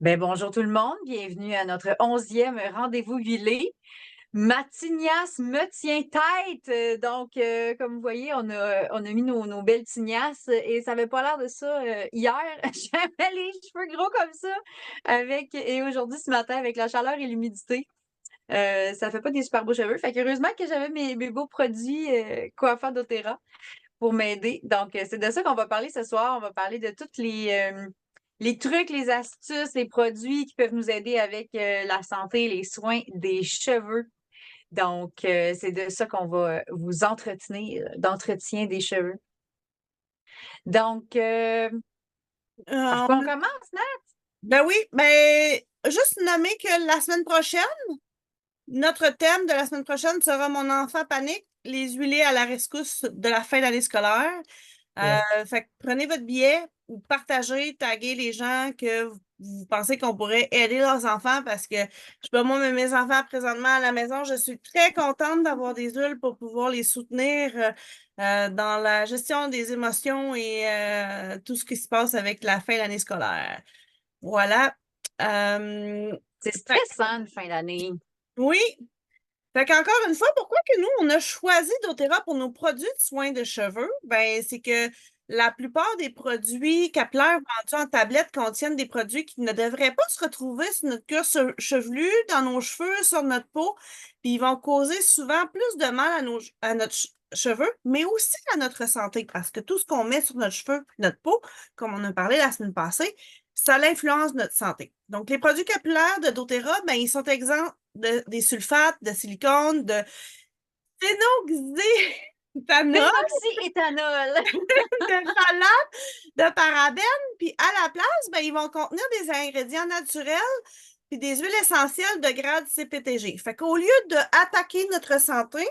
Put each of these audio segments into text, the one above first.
Bonjour tout le monde, bienvenue à notre 11e rendez-vous huilé. Ma tignasse me tient tête. Comme vous voyez, on a mis nos belles tignasses et ça avait pas l'air de ça hier. J'avais les cheveux gros comme ça et aujourd'hui, ce matin, avec la chaleur et l'humidité, ça fait pas des super beaux cheveux. Fait qu'heureusement que j'avais mes beaux produits coiffeurs doTERRA pour m'aider. C'est de ça qu'on va parler ce soir. On va parler de toutes les trucs, les astuces, les produits qui peuvent nous aider avec la santé, les soins des cheveux. C'est de ça qu'on va vous entretenir, d'entretien des cheveux. Donc, par Euh, quoi on commence, Nat? ben oui, juste nommer que la semaine prochaine, notre thème de la semaine prochaine sera Mon enfant panique, les huilés à la rescousse de la fin d'année scolaire. Yes. Fait que prenez votre billet ou partagez, taguez les gens que vous pensez qu'on pourrait aider leurs enfants parce que, je sais pas moi, mais mes enfants présentement à la maison, je suis très contente d'avoir des huiles pour pouvoir les soutenir dans la gestion des émotions et tout ce qui se passe avec la fin d'année scolaire. Voilà. Euh, C'est fait- stressant une fin d'année. oui. Fait qu'encore une fois, pourquoi que nous, on a choisi doTERRA pour nos produits de soins de cheveux? Ben, c'est que la plupart des produits capillaires vendus en tablette contiennent des produits qui ne devraient pas se retrouver sur notre cuir chevelu, dans nos cheveux, sur notre peau, puis ils vont causer souvent plus de mal à notre cheveux, mais aussi à notre santé, parce que tout ce qu'on met sur notre cheveu, notre peau, comme on a parlé la semaine passée, ça influence notre santé. Donc, les produits capillaires de doTERRA, ben, ils sont exempts des sulfates, de silicone, de phénoxyéthanol, Péroxyéthanol! de phtalates, de parabènes, puis à la place, ben, ils vont contenir des ingrédients naturels puis des huiles essentielles de grade CPTG. Fait qu'au lieu d'attaquer notre santé,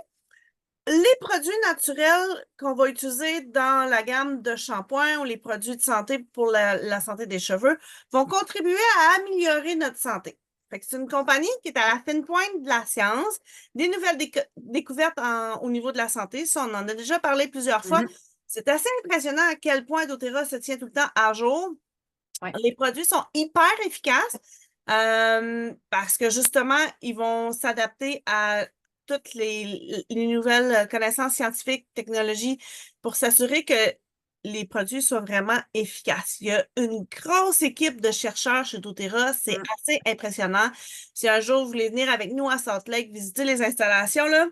les produits naturels qu'on va utiliser dans la gamme de shampoing ou les produits de santé pour la santé des cheveux vont contribuer à améliorer notre santé. Fait que c'est une compagnie qui est à la fine pointe de la science, des nouvelles découvertes au niveau de la santé. Ça, on en a déjà parlé plusieurs fois. Mhm. C'est assez impressionnant à quel point doTERRA se tient tout le temps à jour. Ouais. Les produits sont hyper efficaces parce que justement, ils vont s'adapter à toutes les nouvelles connaissances scientifiques, technologies, pour s'assurer que les produits soient vraiment efficaces. Il y a une grosse équipe de chercheurs chez doTERRA. C'est Mm. assez impressionnant. Si un jour vous voulez venir avec nous à Salt Lake visiter les installations, là,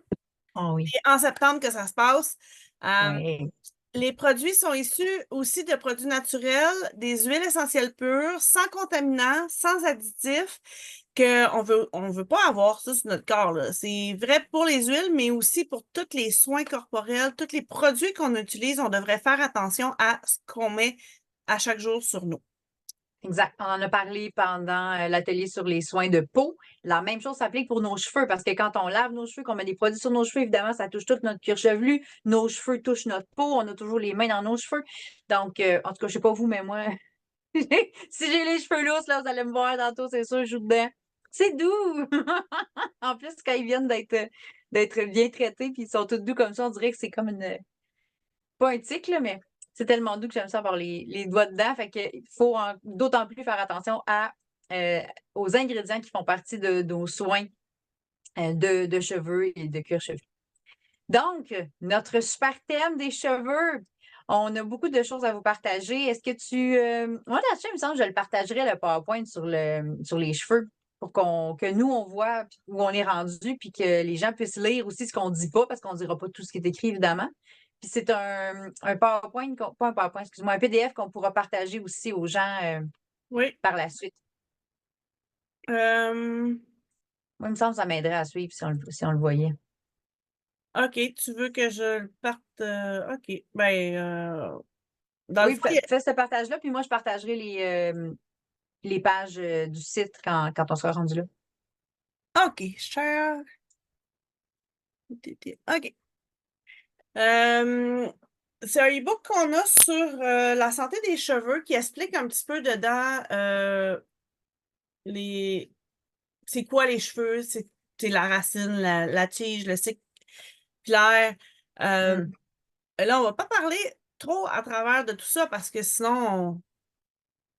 Oh oui. c'est en septembre que ça se passe. Euh, Ouais. les produits sont issus aussi de produits naturels, des huiles essentielles pures, sans contaminants, sans additifs, on veut pas avoir ça sur notre corps, là. C'est vrai pour les huiles, mais aussi pour tous les soins corporels, tous les produits qu'on utilise, on devrait faire attention à ce qu'on met à chaque jour sur nous. Exact. On en a parlé pendant l'atelier sur les soins de peau. La même chose s'applique pour nos cheveux parce que quand on lave nos cheveux, qu'on met des produits sur nos cheveux, évidemment, ça touche tout notre cuir chevelu. Nos cheveux touchent notre peau. On a toujours les mains dans nos cheveux. En tout cas, je sais pas vous, mais moi, si j'ai les cheveux lousses, là, vous allez me voir tantôt, c'est sûr, je joue dedans. C'est doux! En plus, quand ils viennent d'être bien traités, puis ils sont tous doux comme ça, on dirait que c'est comme pas un tic, là, mais c'est tellement doux que j'aime ça avoir les doigts dedans. Fait qu'il faut d'autant plus faire attention aux ingrédients qui font partie de nos soins de cheveux et de cuir chevelu. Donc, notre super thème des cheveux. On a beaucoup de choses à vous partager. Est-ce que moi, là-dessus, il me semble que je le partagerai, le PowerPoint sur les cheveux pour que nous, on voit où on est rendu, puis que les gens puissent lire aussi ce qu'on dit pas, parce qu'on ne dira pas tout ce qui est écrit, évidemment. Puis c'est un PowerPoint, pas un PowerPoint, excuse-moi, un PDF qu'on pourra partager aussi aux gens Oui. par la suite. Euh, Moi, il me semble que ça m'aiderait à suivre si on le voyait. OK, tu veux que je le parte? OK. Dans le Oui, fond, fais ce partage-là, puis moi, je partagerai les pages du site quand on sera rendu là. OK, cher. OK. Euh, c'est un e-book qu'on a sur la santé des cheveux qui explique un petit peu dedans les c'est quoi les cheveux, c'est la racine, la tige, le cycle pilaire. Euh, Hmm. là, on va pas parler trop à travers de tout ça parce que sinon,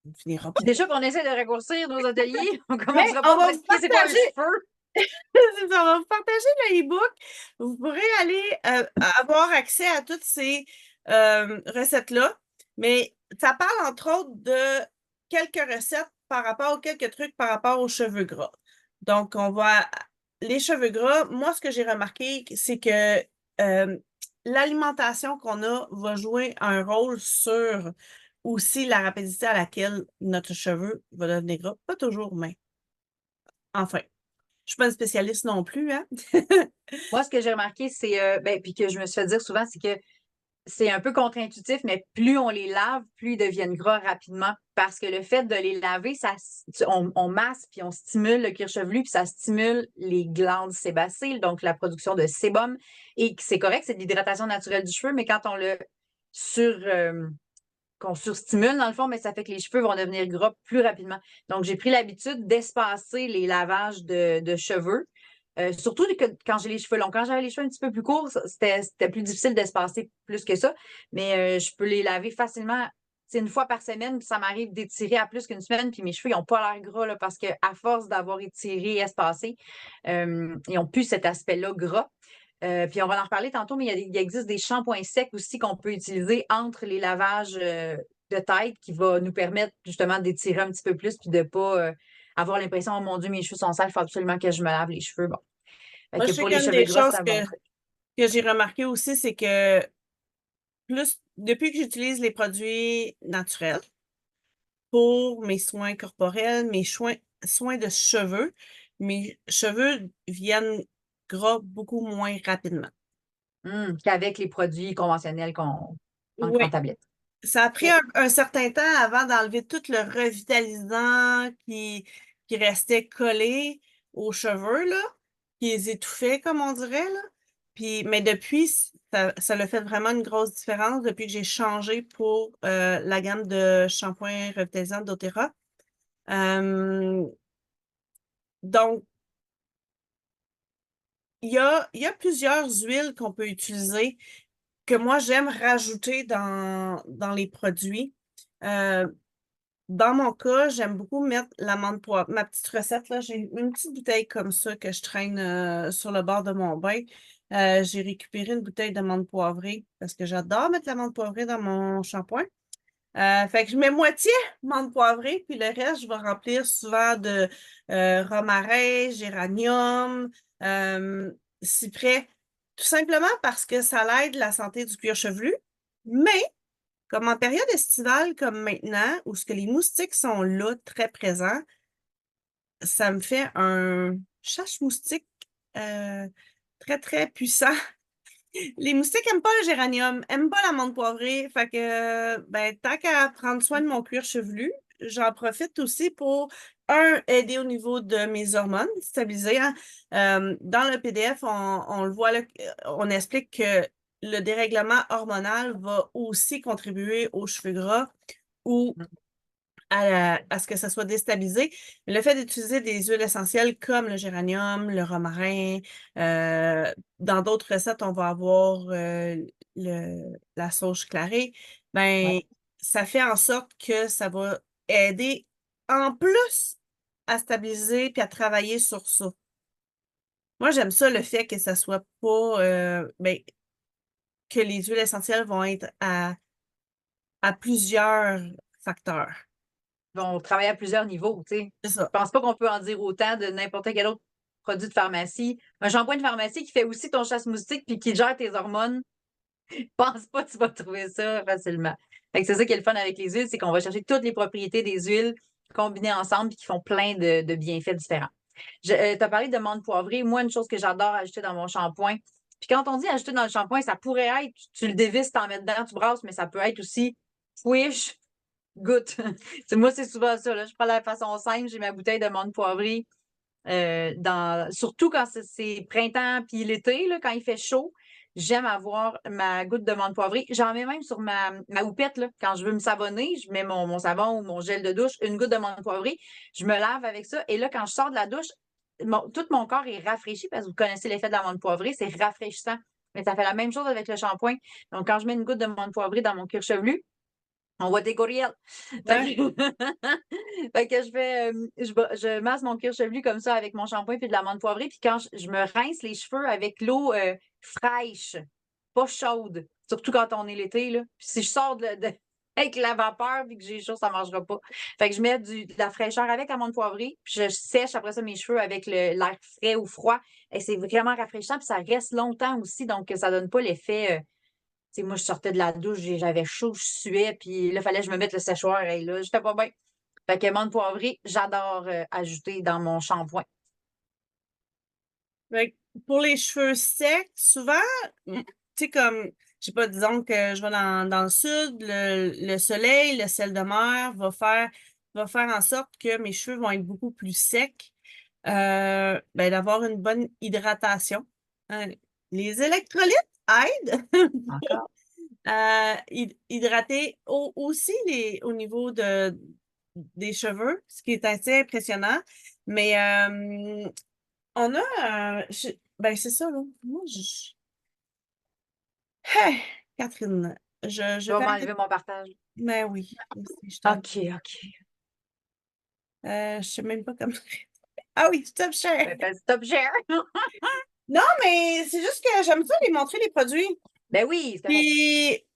On finira pas. Puis déjà qu'on essaie de raccourcir nos ateliers, on Mais commencera on pas va à vous expliquer c'est quoi un partager, cheveu. c'est ça, on va vous partager le e-book. Vous pourrez aller avoir accès à toutes ces recettes-là. Mais ça parle entre autres de quelques recettes par rapport aux quelques trucs par rapport aux cheveux gras. Donc, les cheveux gras, moi, ce que j'ai remarqué, c'est que l'alimentation qu'on a va jouer un rôle sur aussi la rapidité à laquelle notre cheveu va devenir gras. Pas toujours, mais enfin. Je suis pas une spécialiste non plus, hein? Moi, ce que j'ai remarqué, c'est, ben, puis que je me suis fait dire souvent, c'est que c'est un peu contre-intuitif, mais plus on les lave, plus ils deviennent gras rapidement. Parce que le fait de les laver, on masse puis on stimule le cuir chevelu, puis ça stimule les glandes sébacées, donc la production de sébum. Et c'est correct, c'est de l'hydratation naturelle du cheveu, mais quand on le sur, qu'on surstimule, dans le fond, mais ça fait que les cheveux vont devenir gras plus rapidement. Donc, j'ai pris l'habitude d'espacer les lavages de cheveux. Surtout quand j'ai les cheveux longs. Quand j'avais les cheveux un petit peu plus courts, c'était plus difficile d'espacer plus que ça. Mais je peux les laver facilement. C'est une fois par semaine, puis ça m'arrive d'étirer à plus qu'une semaine, puis mes cheveux, ils n'ont pas l'air gras là, parce qu'à force d'avoir étiré, espacé, ils n'ont plus cet aspect-là gras. Puis on va en reparler tantôt, mais il existe des shampoings secs aussi qu'on peut utiliser entre les lavages de tête qui va nous permettre justement d'étirer un petit peu plus puis de ne pas avoir l'impression, oh mon Dieu, mes cheveux sont sales, il faut absolument que je me lave les cheveux. Bon. Fait Moi, que je sais pour les qu'une cheveux des gras, c'est choses un bon truc. que j'ai remarqué aussi, c'est que depuis que j'utilise les produits naturels pour mes soins corporels, soins de cheveux, mes cheveux viennent gras beaucoup moins rapidement. Qu'avec les produits conventionnels en Oui. tablette. Ça a pris OK. un certain temps avant d'enlever tout le revitalisant qui restait collé aux cheveux, là, qui les étouffait, comme on dirait, là. Mais depuis, ça a fait vraiment une grosse différence depuis que j'ai changé pour la gamme de shampoing revitalisant d'Otera. Euh, donc, il y a plusieurs huiles qu'on peut utiliser que moi, j'aime rajouter dans les produits. Euh, Dans mon cas, j'aime beaucoup mettre l'amande poivrée. Ma petite recette, là, j'ai une petite bouteille comme ça que je traîne sur le bord de mon bain. J'ai récupéré une bouteille d'amande poivrée parce que j'adore mettre l'amande poivrée dans mon shampoing. Fait que je mets moitié menthe poivrée, puis le reste, je vais remplir souvent de romarin, géranium, euh, cyprès, tout simplement parce que ça l'aide la santé du cuir chevelu. Mais comme en période estivale comme maintenant, où ce que les moustiques sont là, très présents, ça me fait un chasse-moustique euh, très, très puissant. Les moustiques n'aiment pas le géranium, n'aiment pas la menthe poivrée. Fait que, ben, tant qu'à prendre soin de mon cuir chevelu, j'en profite aussi pour, aider au niveau de mes hormones, stabiliser, hein. Dans le PDF, on le voit là, on explique que le dérèglement hormonal va aussi contribuer aux cheveux gras ou à ce que ça soit déstabilisé. Mais le fait d'utiliser des huiles essentielles comme le géranium, le romarin, dans d'autres recettes, on va avoir la sauge clarée, ben, Ouais. ça fait en sorte que ça va aider en plus à stabiliser puis à travailler sur ça. Moi, j'aime ça, le fait que ça soit pas, ben, que les huiles essentielles vont être à plusieurs facteurs. On travaille à plusieurs niveaux, tu sais. C'est ça. Je pense pas qu'on peut en dire autant de n'importe quel autre produit de pharmacie. Un shampoing de pharmacie qui fait aussi ton chasse-moustique puis qui gère tes hormones, pense pas que tu vas trouver ça facilement. Fait que c'est ça qui est le fun avec les huiles, c'est qu'on va chercher toutes les propriétés des huiles combinées ensemble et qui font plein de bienfaits différents. Tu as parlé de menthe poivrée. Moi, une chose que j'adore ajouter dans mon shampoing, puis quand on dit ajouter dans le shampoing, ça pourrait être, tu le dévisses, t'en mets dedans, tu brasses, mais ça peut être aussi swish, goutte. Moi, c'est souvent ça. Là. Je prends la façon simple, j'ai ma bouteille de menthe poivrée. Surtout quand c'est printemps puis l'été, là, quand il fait chaud, j'aime avoir ma goutte de menthe poivrée. J'en mets même sur ma houppette. Là. Quand je veux me savonner, je mets mon savon ou mon gel de douche, une goutte de menthe poivrée. Je me lave avec ça. Et là, quand je sors de la douche, tout mon corps est rafraîchi parce que vous connaissez l'effet de la menthe poivrée, c'est rafraîchissant. Mais ça fait la même chose avec le shampoing. Donc, quand je mets une goutte de menthe poivrée dans mon cuir chevelu, On voit tes courriels. Ouais. Fait que, fait que je masse mon cuir chevelu comme ça avec mon shampoing puis de la menthe poivrée. Puis quand je me rince les cheveux avec l'eau fraîche, pas chaude, surtout quand on est l'été, là. Puis si je sors avec la vapeur puis que j'ai chaud, ça ne marchera pas. Fait que je mets de la fraîcheur avec la menthe poivrée, puis je sèche après ça mes cheveux avec l'air frais ou froid. Et c'est vraiment rafraîchissant, puis ça reste longtemps aussi, donc ça donne pas l'effet. Tu sais, moi, je sortais de la douche, j'avais chaud, je suais, puis là, il fallait que je me mette le séchoir, et là, j'étais pas bien. Fait que menthe poivrée, j'adore ajouter dans mon shampoing. Fait que pour les cheveux secs, souvent, tu sais, comme, je sais pas, disons que je vais dans le sud, le soleil, le sel de mer va faire en sorte que mes cheveux vont être beaucoup plus secs. Ben, d'avoir une bonne hydratation. Les électrolytes aident Encore? à hydrater aussi au niveau des cheveux, ce qui est assez impressionnant. Mais on a, ben c'est ça, là. Moi, Hey, Catherine, je Je vais vais m'enlever arrêter. mon partage. Ben oui, je t'en. OK, OK. Je sais même pas comment. Ah oui, stop share. Ben, stop share. Non, mais c'est juste que j'aime ça les montrer les produits. Ben oui, c'est correct. Puis,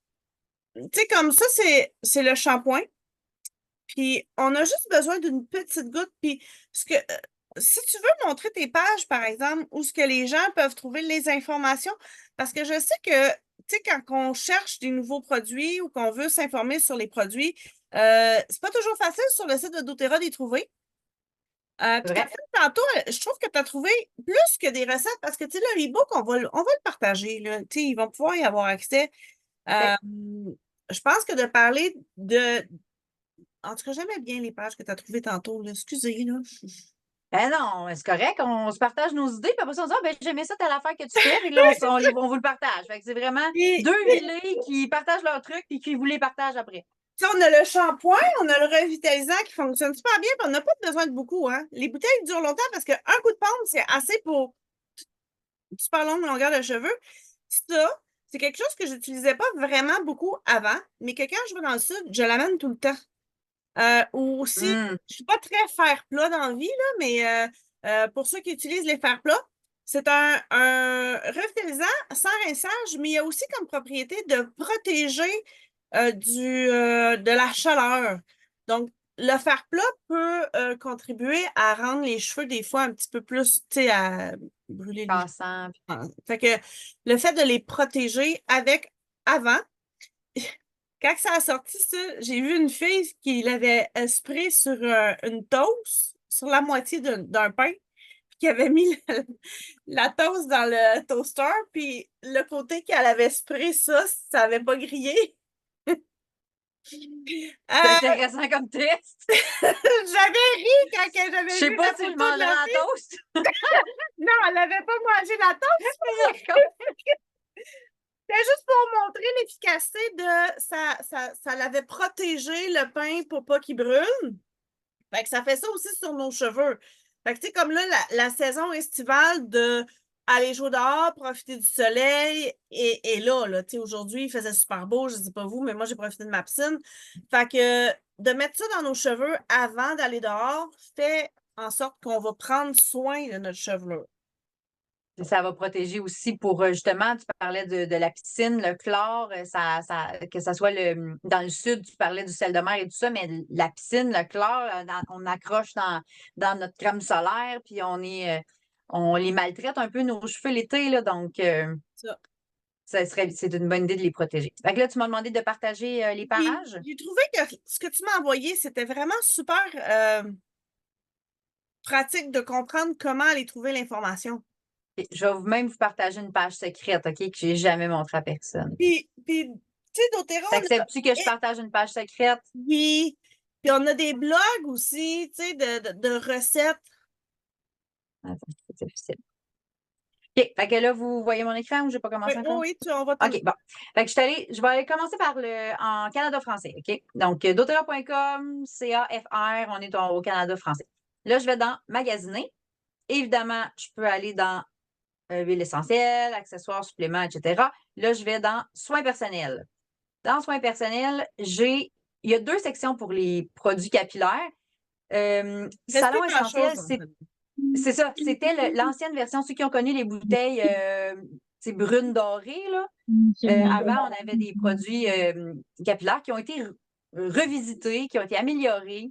tu sais, comme ça, c'est le shampoing. Puis, on a juste besoin d'une petite goutte. Puis, si tu veux montrer tes pages, par exemple, où ce que les gens peuvent trouver les informations, parce que je sais que, tu sais, quand on cherche des nouveaux produits ou qu'on veut s'informer sur les produits, c'est pas toujours facile sur le site de doTERRA d'y trouver. C'est Puis vrai. Catherine, tantôt, je trouve que tu as trouvé plus que des recettes parce que, tu sais, là, l'e-book, on va le partager, là. Tu sais, ils vont pouvoir y avoir accès. OK. Euh, je pense que de parler de, en tout cas, j'aimais bien les pages que tu as trouvées tantôt, là. Excusez, là. Ben non, c'est correct. On se partage nos idées. Puis après ça, on dit, ah, ben, j'aimais ça, telle affaire que tu fais. Puis là, on vous le partage. Fait que c'est vraiment Puis, deux villes qui partagent leurs trucs puis qui vous les partagent après. tu sais, on a le shampoing, on a le revitalisant qui fonctionne super bien, puis on n'a pas besoin de beaucoup, hein. Les bouteilles durent longtemps parce qu'un coup de pompe, c'est assez pour une super longue longueur de cheveux. Ça, c'est quelque chose que j'utilisais pas vraiment beaucoup avant, mais que quand je vais dans le sud, je l'amène tout le temps. Ou aussi, Hum, je suis pas très fer plat dans la vie, là, mais pour ceux qui utilisent les fers plats, c'est un revitalisant sans rinçage, mais il y a aussi comme propriété de protéger de la chaleur. Donc, le fer plat peut contribuer à rendre les cheveux des fois un petit peu plus, tu sais, à brûler les Passant. cheveux. Fait que le fait de les protéger avec avant, quand ça a sorti, ça, j'ai vu une fille qui l'avait spray sur une toast, sur la moitié d'un pain, puis qui avait mis la toast dans le toaster, puis le côté qu'elle avait spray ça, ça n'avait pas grillé. C'est Euh, intéressant comme test. j'avais ri quand que Je j'avais sais vu pas la si je photo de mangerai la en fille. toast. Non, elle n'avait pas mangé la toast. D'accord. C'était juste pour montrer l'efficacité de ça l'avait protégé le pain pour pas qu'il brûle. Fait que ça fait ça aussi sur nos cheveux. Fait que, tu sais, comme là, la saison estivale de aller jouer dehors, profiter du soleil, et là, tu sais, aujourd'hui, il faisait super beau, je ne sais pas vous, mais moi, j'ai profité de ma piscine. Fait que de mettre ça dans nos cheveux avant d'aller dehors fait en sorte qu'on va prendre soin de notre chevelure. Ça va protéger aussi pour justement, tu parlais de la piscine, le chlore, que ça soit dans le sud, tu parlais du sel de mer et tout ça, mais la piscine, le chlore, on accroche dans notre crème solaire, puis on les maltraite un peu nos cheveux l'été, là, donc Ça. c'est une bonne idée de les protéger. Fait que là, tu m'as demandé de partager les Puis, pages. j'ai trouvé que ce que tu m'as envoyé, c'était vraiment super pratique de comprendre comment aller trouver l'information. Et je vais même vous partager une page secrète, OK, que j'ai jamais montrée à personne. Puis tu sais, doTERRA, là, T'acceptes-tu que je partage une page secrète? oui. Puis on a des blogs aussi, tu sais, de recettes. Attends, c'est difficile. OK. Fait que là, vous voyez mon écran ou je n'ai pas Oui, commencé oui, encore? oui, on va te le. OK, bon. Fait que je vais aller commencer par en Canada français, OK? Donc, doTERRA.com, CAFR, on est au Canada français. Là, je vais dans Magasiner. Évidemment, je peux aller dans huile essentielle, accessoires, suppléments, etc. Là, je vais dans Soins personnels. Dans Soins personnels, j'ai il y a 2 sections pour les produits capillaires. Reste Salon plus grand-chose Essentiel, dans c'est ça. ça. C'était l'ancienne version. Ceux qui ont connu les bouteilles brunes dorées, là. Avant, on avait des produits capillaires qui ont été revisités, qui ont été améliorés,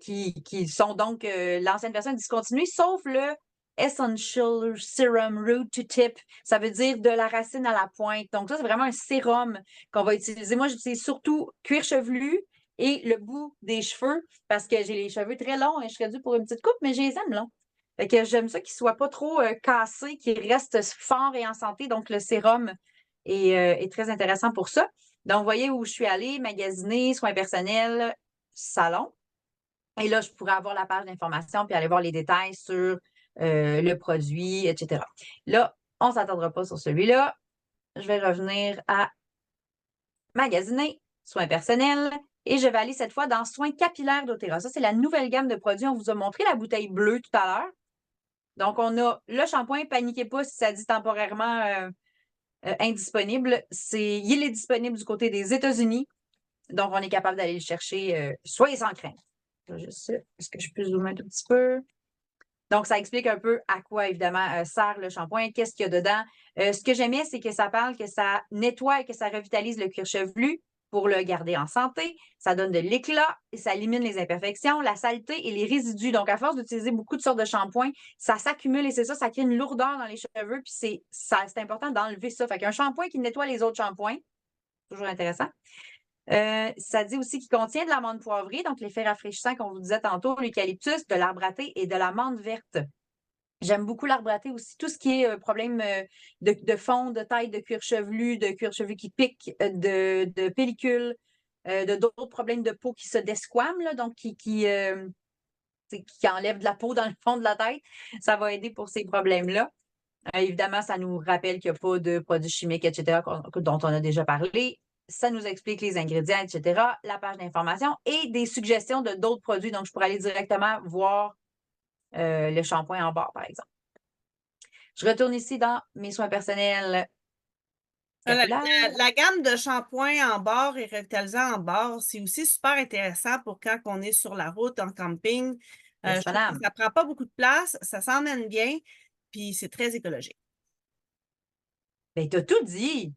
qui sont donc l'ancienne version discontinuée, sauf le Essential Serum Root to Tip. Ça veut dire de la racine à la pointe. Donc, ça, c'est vraiment un sérum qu'on va utiliser. Moi, j'utilise surtout cuir chevelu et le bout des cheveux parce que j'ai les cheveux très longs et je serais due pour une petite coupe, mais je les aime longs. Fait que j'aime ça qu'ils ne soient pas trop cassés, qu'ils restent forts et en santé. Donc, le sérum est très intéressant pour ça. Donc, vous voyez où je suis allée, magasiner, soins personnels, salon. Et là, je pourrais avoir la page d'information puis aller voir les détails sur le produit, etc. Là, on ne s'attendra pas sur celui-là. Je vais revenir à magasiner, soins personnels. Et je vais aller cette fois dans soins capillaires d'Otera. Ça, c'est la nouvelle gamme de produits. On vous a montré la bouteille bleue tout à l'heure. Donc, on a le shampoing, paniquez pas si ça dit temporairement indisponible. Il est disponible du côté des États-Unis. Donc, on est capable d'aller le chercher. Soyez sans crainte. Est-ce que je peux zoomer un tout petit peu? Donc, ça explique un peu à quoi, évidemment, sert le shampoing, qu'est-ce qu'il y a dedans. Ce que j'aimais, c'est que ça parle que ça nettoie et que ça revitalise le cuir chevelu pour le garder en santé. Ça donne de l'éclat et ça élimine les imperfections, la saleté et les résidus. Donc, à force d'utiliser beaucoup de sortes de shampoings, ça s'accumule et c'est ça, ça crée une lourdeur dans les cheveux. Puis c'est important d'enlever ça. Fait qu'un shampoing qui nettoie les autres shampoings, toujours intéressant. Ça dit aussi qu'il contient de l'amande poivrée, donc l'effet rafraîchissant qu'on vous disait tantôt, l'eucalyptus, de l'arbre à thé et de l'amande verte. J'aime beaucoup l'arbre à thé aussi. Tout ce qui est problème de fond, de taille, de cuir chevelu qui pique, de pellicule, de d'autres problèmes de peau qui se desquament, là, donc qui enlèvent de la peau dans le fond de la tête. Ça va aider pour ces problèmes-là. Évidemment, ça nous rappelle qu'il n'y a pas de produits chimiques, etc., dont on a déjà parlé. Ça nous explique les ingrédients, etc., la page d'information et des suggestions de d'autres produits. Donc, je pourrais aller directement voir le shampoing en barre, par exemple. Je retourne ici dans mes soins personnels capillaires. La gamme de shampoings en barre et revitalisants en barre, c'est aussi super intéressant pour quand on est sur la route, en camping. Yes, Je trouve madame. que ça prend pas beaucoup de place, ça s'emmène bien, puis c'est très écologique. Ben, t'as tout dit!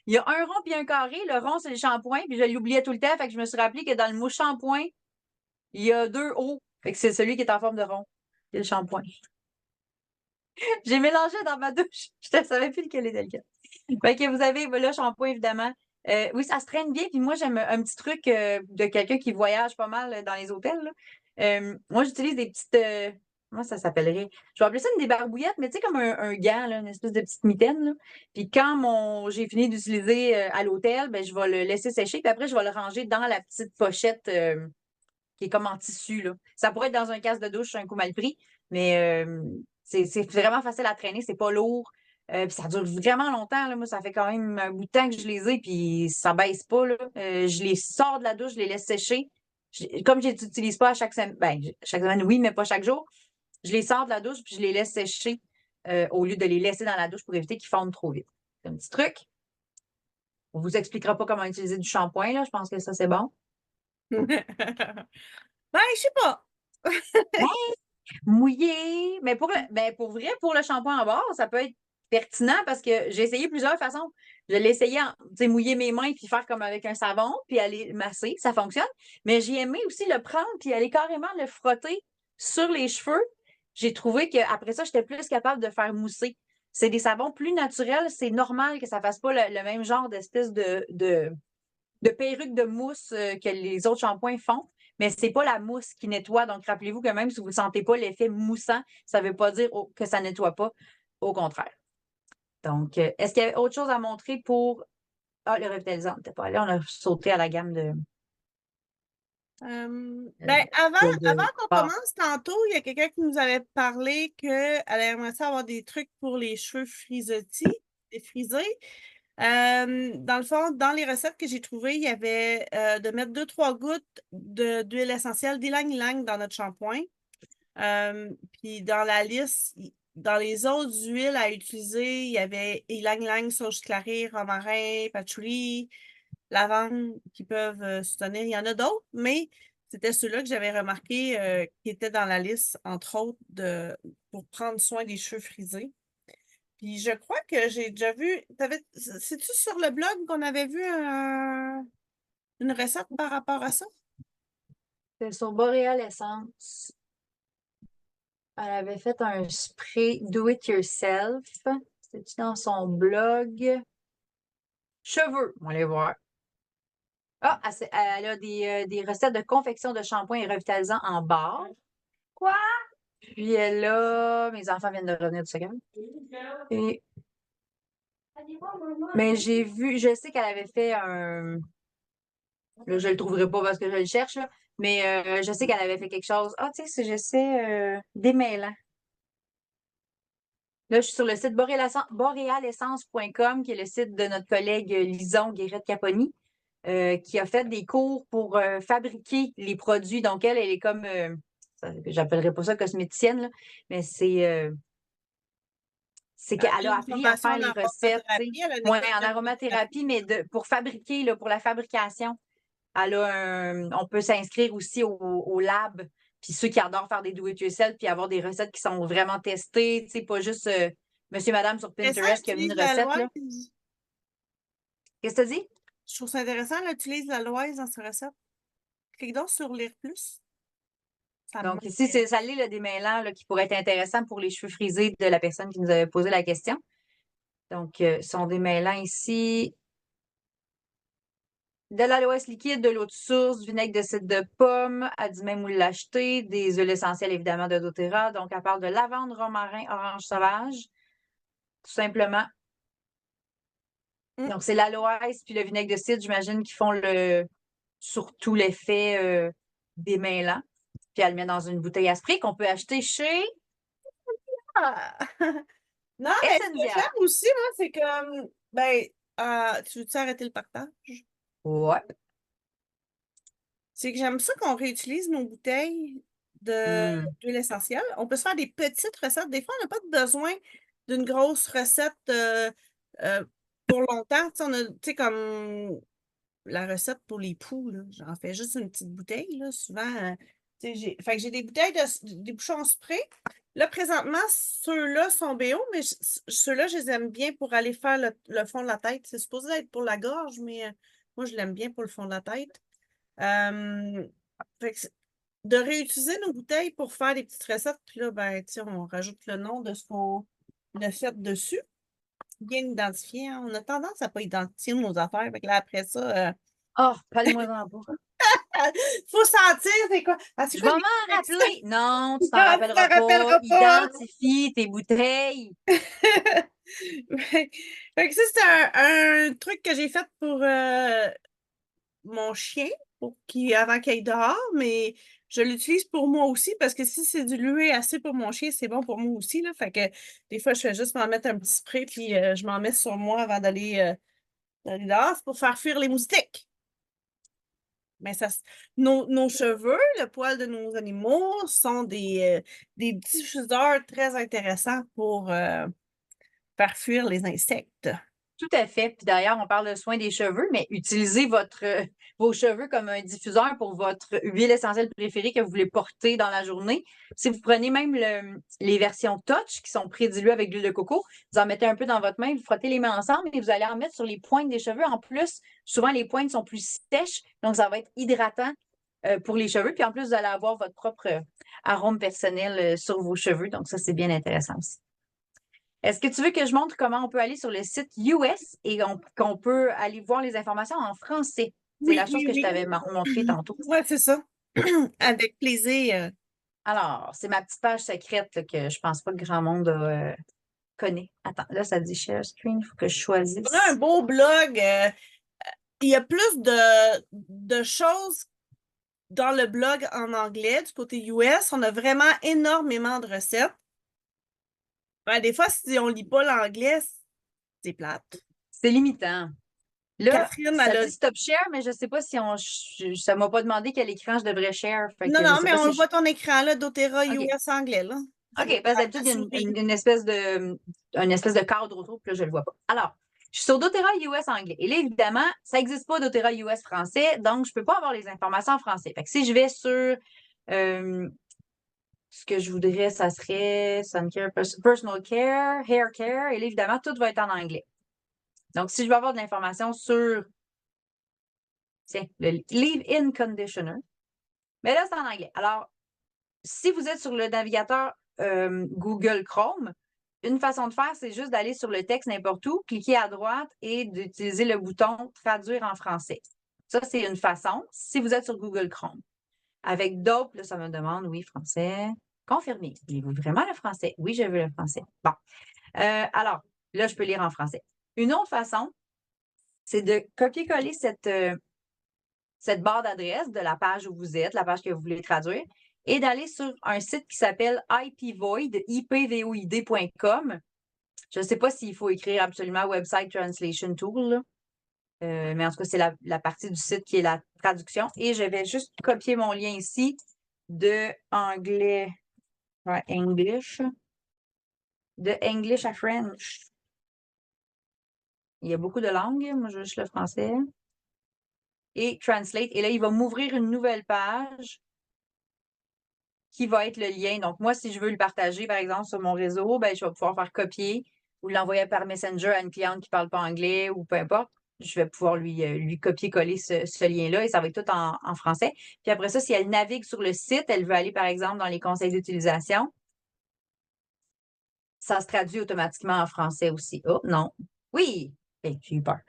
Il y a un rond puis un carré. Le rond, c'est le shampoing, puis je l'oubliais tout le temps. Fait que je me suis rappelé que dans le mot shampoing, il y a 2 hauts. Fait que c'est celui qui est en forme de rond. C'est le shampoing. J'ai mélangé dans ma douche. Je ne savais plus lequel était lequel. Fait que vous avez le shampoing, évidemment. Oui, ça se traîne bien. Puis moi, j'aime un petit truc de quelqu'un qui voyage pas mal dans les hôtels, là. Moi, j'utilise des petites. Comment ça s'appellerait? Je vais appeler ça des barbouillettes, mais tu sais, comme un gant, là, une espèce de petite mitaine, là. Puis quand j'ai fini d'utiliser à l'hôtel, ben, je vais le laisser sécher. Puis après, je vais le ranger dans la petite pochette qui est comme en tissu, là. Ça pourrait être dans un casque de douche, un coup mal pris, mais c'est vraiment facile à traîner, c'est pas lourd. Puis ça dure vraiment longtemps. Là. Moi, ça fait quand même un bout de temps que je les ai, puis ça baisse pas. Là. Je les sors de la douche, je les laisse sécher. Comme je les utilise pas à chaque semaine, ben, chaque semaine, oui, mais pas chaque jour, je les sors de la douche, puis je les laisse sécher au lieu de les laisser dans la douche pour éviter qu'ils fondent trop vite. C'est un petit truc. On vous expliquera pas comment utiliser du shampoing, là. Je pense que ça, c'est bon. Ben, je sais pas. Mouillé. Mais pour vrai, pour le shampoing en barre, ça peut être pertinent parce que j'ai essayé plusieurs façons. Je l'ai essayé mouiller mes mains puis faire comme avec un savon puis aller masser, ça fonctionne. Mais j'ai aimé aussi le prendre puis aller carrément le frotter sur les cheveux. J'ai trouvé qu'après ça, j'étais plus capable de faire mousser. C'est des savons plus naturels. C'est normal que ça fasse pas le même genre d'espèce de perruque de mousse que les autres shampoings font. Mais ce n'est pas la mousse qui nettoie. Donc, rappelez-vous que même si vous ne sentez pas l'effet moussant, ça ne veut pas dire que ça ne nettoie pas. Au contraire. Donc, est-ce qu'il y avait autre chose à montrer pour. Ah, le revitalisant n'était pas là. On a sauté à la gamme de. Ben, avant qu'on Ah, commence tantôt, il y a quelqu'un qui nous avait parlé qu'elle aimerait ça avoir des trucs pour les cheveux frisottis, défrisés. Dans le fond, dans les recettes que j'ai trouvées, il y avait de mettre 2-3 gouttes d'huile essentielle d'ylang-ylang dans notre shampoing. Puis dans la liste, dans les autres huiles à utiliser, il y avait ylang-ylang, sauge clarée, romarin, patchouli, lavande qui peuvent soutenir. Il y en a d'autres, mais c'était ceux-là que j'avais remarqué qui étaient dans la liste, entre autres, pour prendre soin des cheveux frisés. Puis je crois que j'ai déjà vu. C'est-tu sur le blog qu'on avait vu une recette par rapport à ça? C'est sur Boreal Essence. Elle avait fait un spray do it yourself. C'était dans son blog. Cheveux, on va aller voir. Ah, elle a des recettes de confection de shampoing et revitalisant en barre. Quoi? Puis elle a. Mes enfants viennent de revenir du second. Et... Mais j'ai vu, je sais qu'elle avait fait un. Là, je le trouverai pas parce que je le cherche, là. Mais je sais qu'elle avait fait quelque chose. Ah, tu sais, je sais, démêlant. Là, je suis sur le site borealessence.com, qui est le site de notre collègue Lison Guérette-Caponi, qui a fait des cours pour fabriquer les produits. Donc, elle est comme, j'appellerais pas ça cosméticienne, là, mais c'est qu'elle a Une appris à formation faire en les recettes, tu sais. aromathérapie, elle a une Ouais, école en aromathérapie, mais pour fabriquer, là, pour la fabrication. On peut s'inscrire aussi au lab. Puis ceux qui adorent faire des do-it-yourself, puis avoir des recettes qui sont vraiment testées, tu sais, pas juste monsieur, madame sur intéressant, Pinterest elle qui a mis utilise une la recette, là. Loise. Qu'est-ce que tu dis? Je trouve ça intéressant, elle utilise la Loise dans sa recette. Clique donc sur Lire plus. Ça Donc, ici, c'est ça l'est le démêlant là, qui pourrait être intéressant pour les cheveux frisés de la personne qui nous avait posé la question. Donc, son démêlant ici, de l'aloès liquide, de l'eau de source, du vinaigre de cidre de pomme, elle dit même où l'acheter, des huiles essentielles évidemment de doTERRA. Donc, elle parle de lavande, romarin, orange sauvage, tout simplement. Donc, c'est l'aloès puis le vinaigre de cidre, j'imagine, qui font surtout l'effet démêlant. Puis elle le met dans une bouteille à spray qu'on peut acheter chez Ah! Non, mais ce que Essendia. j'aime aussi, moi, c'est comme, tu veux-tu arrêter le partage? Ouais. C'est que j'aime ça qu'on réutilise nos bouteilles d'huile essentielle. On peut se faire des petites recettes. Des fois, on n'a pas besoin d'une grosse recette euh, pour longtemps. Tu sais, on a, tu sais, comme la recette pour les poux, là, j'en fais juste une petite bouteille, là, souvent. Tu sais, fait que j'ai des bouteilles des bouchons spray. Là, présentement, ceux-là sont BO, mais ceux-là, je les aime bien pour aller faire le fond de la tête. C'est supposé être pour la gorge, mais moi, je l'aime bien pour le fond de la tête. Fait que de réutiliser nos bouteilles pour faire des petites recettes, puis là, ben, tu sais, on rajoute le nom de ce qu'on a fait dessus. Bien identifié, hein. On a tendance à pas identifier nos affaires. Fait que là, après ça, Oh, parle-moi-en pas. faut sentir c'est quoi. Ah, c'est Je quoi vais les m'en rappeler. Non, tu t'en Ah, tu rappelleras t'en pas. rappelleras pas. Identifie tes bouteilles. Fait que ça, c'est un truc que j'ai fait pour mon chien avant qu'il aille dehors, mais je l'utilise pour moi aussi parce que si c'est dilué assez pour mon chien, c'est bon pour moi aussi, là. Fait que des fois, je fais juste m'en mettre un petit spray puis je m'en mets sur moi avant d'aller dehors. C'est pour faire fuir les moustiques. Mais nos cheveux, le poil de nos animaux sont des diffuseurs très intéressants pour faire fuir les insectes. Tout à fait. Puis d'ailleurs, on parle de soin des cheveux, mais utilisez vos cheveux comme un diffuseur pour votre huile essentielle préférée que vous voulez porter dans la journée. Si vous prenez même les versions touch qui sont pré-diluées avec de l'huile de coco, vous en mettez un peu dans votre main, vous frottez les mains ensemble et vous allez en mettre sur les pointes des cheveux. En plus, souvent les pointes sont plus sèches, donc ça va être hydratant pour les cheveux. Puis en plus, vous allez avoir votre propre arôme personnel sur vos cheveux. Donc ça, c'est bien intéressant aussi. Est-ce que tu veux que je montre comment on peut aller sur le site US et qu'on peut aller voir les informations en français? C'est la chose que je t'avais montré tantôt. Oui, c'est ça. Avec plaisir. Alors, c'est ma petite page secrète là, que je pense pas que grand monde connaît. Attends, là, ça dit share screen, il faut que je choisisse. On a un beau blog. Il y a plus de choses dans le blog en anglais du côté US. On a vraiment énormément de recettes. Ben, des fois, si on lit pas l'anglais, c'est plate. C'est limitant. Là, Catherine, ça elle a... dit stop share, mais je sais pas si ça m'a pas demandé quel écran je devrais share. Fait Non, que je non, sais mais pas on si le voit ton écran, là, doTERRA OK. US anglais, là. OK, parce que d'habitude, il y a une espèce de cadre autour, puis là, je le vois pas. Alors, Je suis sur doTERRA US anglais. Et là, évidemment, ça n'existe pas doTERRA US français, donc je ne peux pas avoir les informations en français. Fait que si je vais sur ce que je voudrais, ça serait Sun Care, Personal Care, Hair Care, et là, évidemment, tout va être en anglais. Donc, si je veux avoir de l'information sur le Leave-In Conditioner, mais là, c'est en anglais. Alors, si vous êtes sur le navigateur Google Chrome, une façon de faire, c'est juste d'aller sur le texte n'importe où, cliquer à droite et d'utiliser le bouton Traduire en français. Ça, c'est une façon, si vous êtes sur Google Chrome. Avec d'autres, là, ça me demande, oui, français. Confirmer. Voulez-vous vraiment le français? Oui, je veux le français. Bon. Alors, là, je peux lire en français. Une autre façon, c'est de copier-coller cette barre d'adresse de la page où vous êtes, la page que vous voulez traduire, et d'aller sur un site qui s'appelle ipvoid.com. Je ne sais pas s'il faut écrire absolument Website Translation Tool, là. Mais en tout cas, c'est la partie du site qui est la traduction. Et je vais juste copier mon lien ici de anglais à English, de English à French. Il y a beaucoup de langues. Moi, je veux juste le français. Et Translate. Et là, il va m'ouvrir une nouvelle page qui va être le lien. Donc, moi, si je veux le partager, par exemple, sur mon réseau, ben, je vais pouvoir faire copier ou l'envoyer par Messenger à une cliente qui ne parle pas anglais ou peu importe. Je vais pouvoir lui copier-coller ce lien-là et ça va être tout en français. Puis après ça, si elle navigue sur le site, elle veut aller, par exemple, dans les conseils d'utilisation, ça se traduit automatiquement en français aussi. Oh, non. Oui! Ben, j'ai eu peur.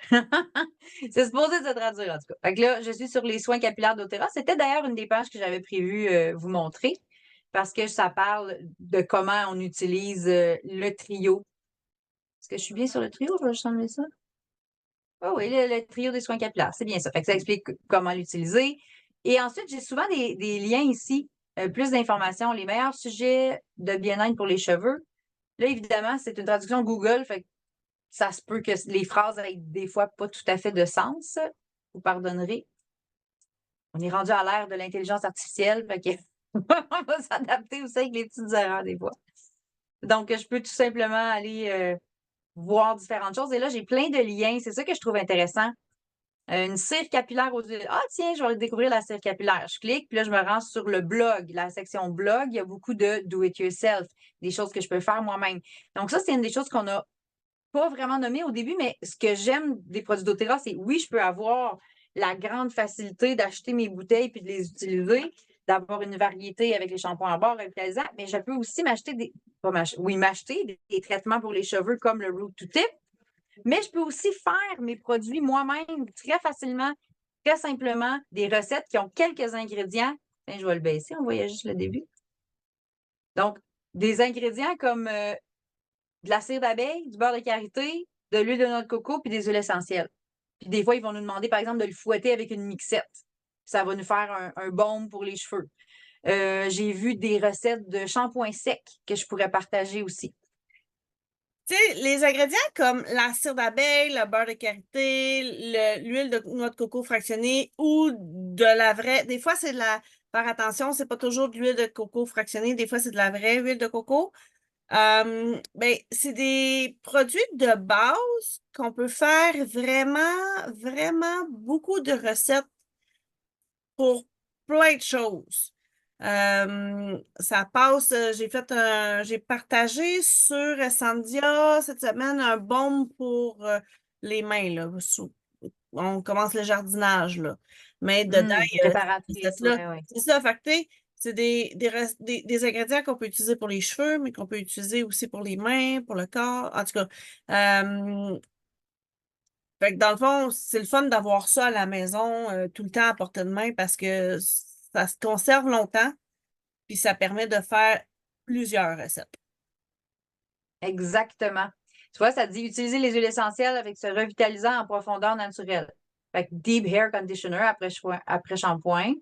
C'est supposé se traduire, en tout cas. Fait que là, je suis sur les soins capillaires doTERRA. C'était d'ailleurs une des pages que j'avais prévu vous montrer parce que ça parle de comment on utilise le trio. Est-ce que je suis bien sur le trio? Je vais juste enlever ça. Oh oui, le trio des soins capillaires, c'est bien ça. Fait que ça explique comment l'utiliser. Et ensuite, j'ai souvent des liens ici, plus d'informations, les meilleurs sujets de bien-être pour les cheveux. Là, évidemment, c'est une traduction Google, fait que ça se peut que les phrases aient des fois pas tout à fait de sens. Vous pardonnerez. On est rendu à l'ère de l'intelligence artificielle, fait que on va s'adapter aussi avec les petites erreurs des fois. Donc, je peux tout simplement aller voir différentes choses. Et là, j'ai plein de liens. C'est ça que je trouve intéressant. Une cire capillaire aux huiles. Ah, tiens, je vais découvrir la cire capillaire. Je clique, puis là, je me rends sur le blog, la section blog. Il y a beaucoup de do-it-yourself, des choses que je peux faire moi-même. Donc, ça, c'est une des choses qu'on n'a pas vraiment nommées au début, mais ce que j'aime des produits doTERRA, c'est oui, je peux avoir la grande facilité d'acheter mes bouteilles puis de les utiliser, d'avoir une variété avec les shampoings en barre revitalisants, mais je peux aussi m'acheter m'acheter des traitements pour les cheveux comme le Root to Tip. Mais je peux aussi faire mes produits moi-même très facilement, très simplement, des recettes qui ont quelques ingrédients. Tiens, je vais le baisser, on voyait juste le début. Donc, des ingrédients comme de la cire d'abeille, du beurre de karité, de l'huile de noix de coco puis des huiles essentielles. Puis des fois, ils vont nous demander, par exemple, de le fouetter avec une mixette. Ça va nous faire un baume pour les cheveux. J'ai vu des recettes de shampoing sec que je pourrais partager aussi. Tu sais, les ingrédients comme la cire d'abeille, le beurre de karité, l'huile de noix de coco fractionnée ou de la vraie. Des fois, c'est de la. Faire attention, c'est pas toujours de l'huile de coco fractionnée, des fois, c'est de la vraie huile de coco. Ben, c'est des produits de base qu'on peut faire vraiment, vraiment beaucoup de recettes pour plein de choses. Ça passe, j'ai partagé sur Sandia cette semaine un baume pour les mains, là. On commence le jardinage, là. Mais dedans, il y a cette Réparatrice, recette-là. ouais. C'est ça, fait que, tu sais, c'est des ingrédients qu'on peut utiliser pour les cheveux, mais qu'on peut utiliser aussi pour les mains, pour le corps. En tout cas, fait que dans le fond, c'est le fun d'avoir ça à la maison tout le temps à portée de main parce que ça se conserve longtemps, puis ça permet de faire plusieurs recettes. Exactement. Tu vois, ça dit utiliser les huiles essentielles avec ce revitalisant en profondeur naturelle. Fait que Deep Hair Conditioner après shampoing.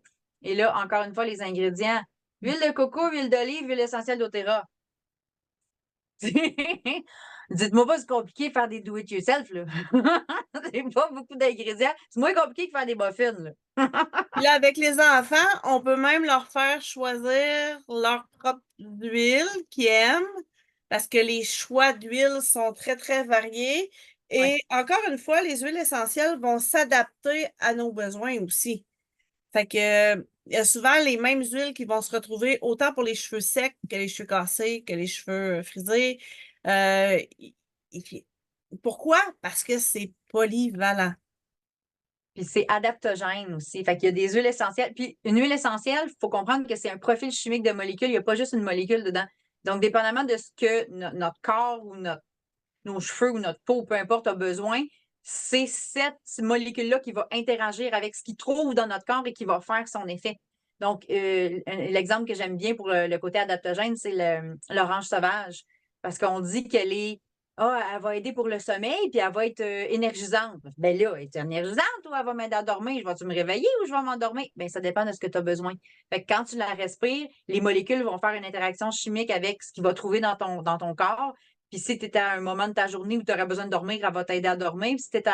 Et là, encore une fois, les ingrédients. Huile de coco, huile d'olive, huile essentielle doTERRA. Dites-moi pas, c'est compliqué de faire des do-it-yourself, là. C'est pas beaucoup d'ingrédients. C'est moins compliqué que faire des muffins, là. Puis là, avec les enfants, on peut même leur faire choisir leur propre huile qu'ils aiment parce que les choix d'huile sont très, très variés Et encore une fois, les huiles essentielles vont s'adapter à nos besoins aussi. Fait que, il y a souvent les mêmes huiles qui vont se retrouver autant pour les cheveux secs que les cheveux cassés, que les cheveux frisés. Euh, y- Pourquoi? Parce que c'est polyvalent. Puis c'est adaptogène aussi. Fait qu'il y a des huiles essentielles. Puis une huile essentielle, il faut comprendre que c'est un profil chimique de molécules. Il n'y a pas juste une molécule dedans. Donc, dépendamment de ce que notre corps ou nos cheveux ou notre peau, peu importe, a besoin, c'est cette molécule-là qui va interagir avec ce qu'il trouve dans notre corps et qui va faire son effet. Donc, l'exemple que j'aime bien pour le côté adaptogène, c'est l'orange sauvage. Parce qu'on dit qu'elle est elle va aider pour le sommeil, puis elle va être énergisante. Ben là, elle est énergisante ou elle va m'aider à dormir? Je vais-tu me réveiller ou je vais m'endormir? Ben, ça dépend de ce que tu as besoin. Fait que quand tu la respires, les molécules vont faire une interaction chimique avec ce qu'il va trouver dans ton corps. Puis si tu es à un moment de ta journée où tu aurais besoin de dormir, elle va t'aider à dormir. Puis si tu es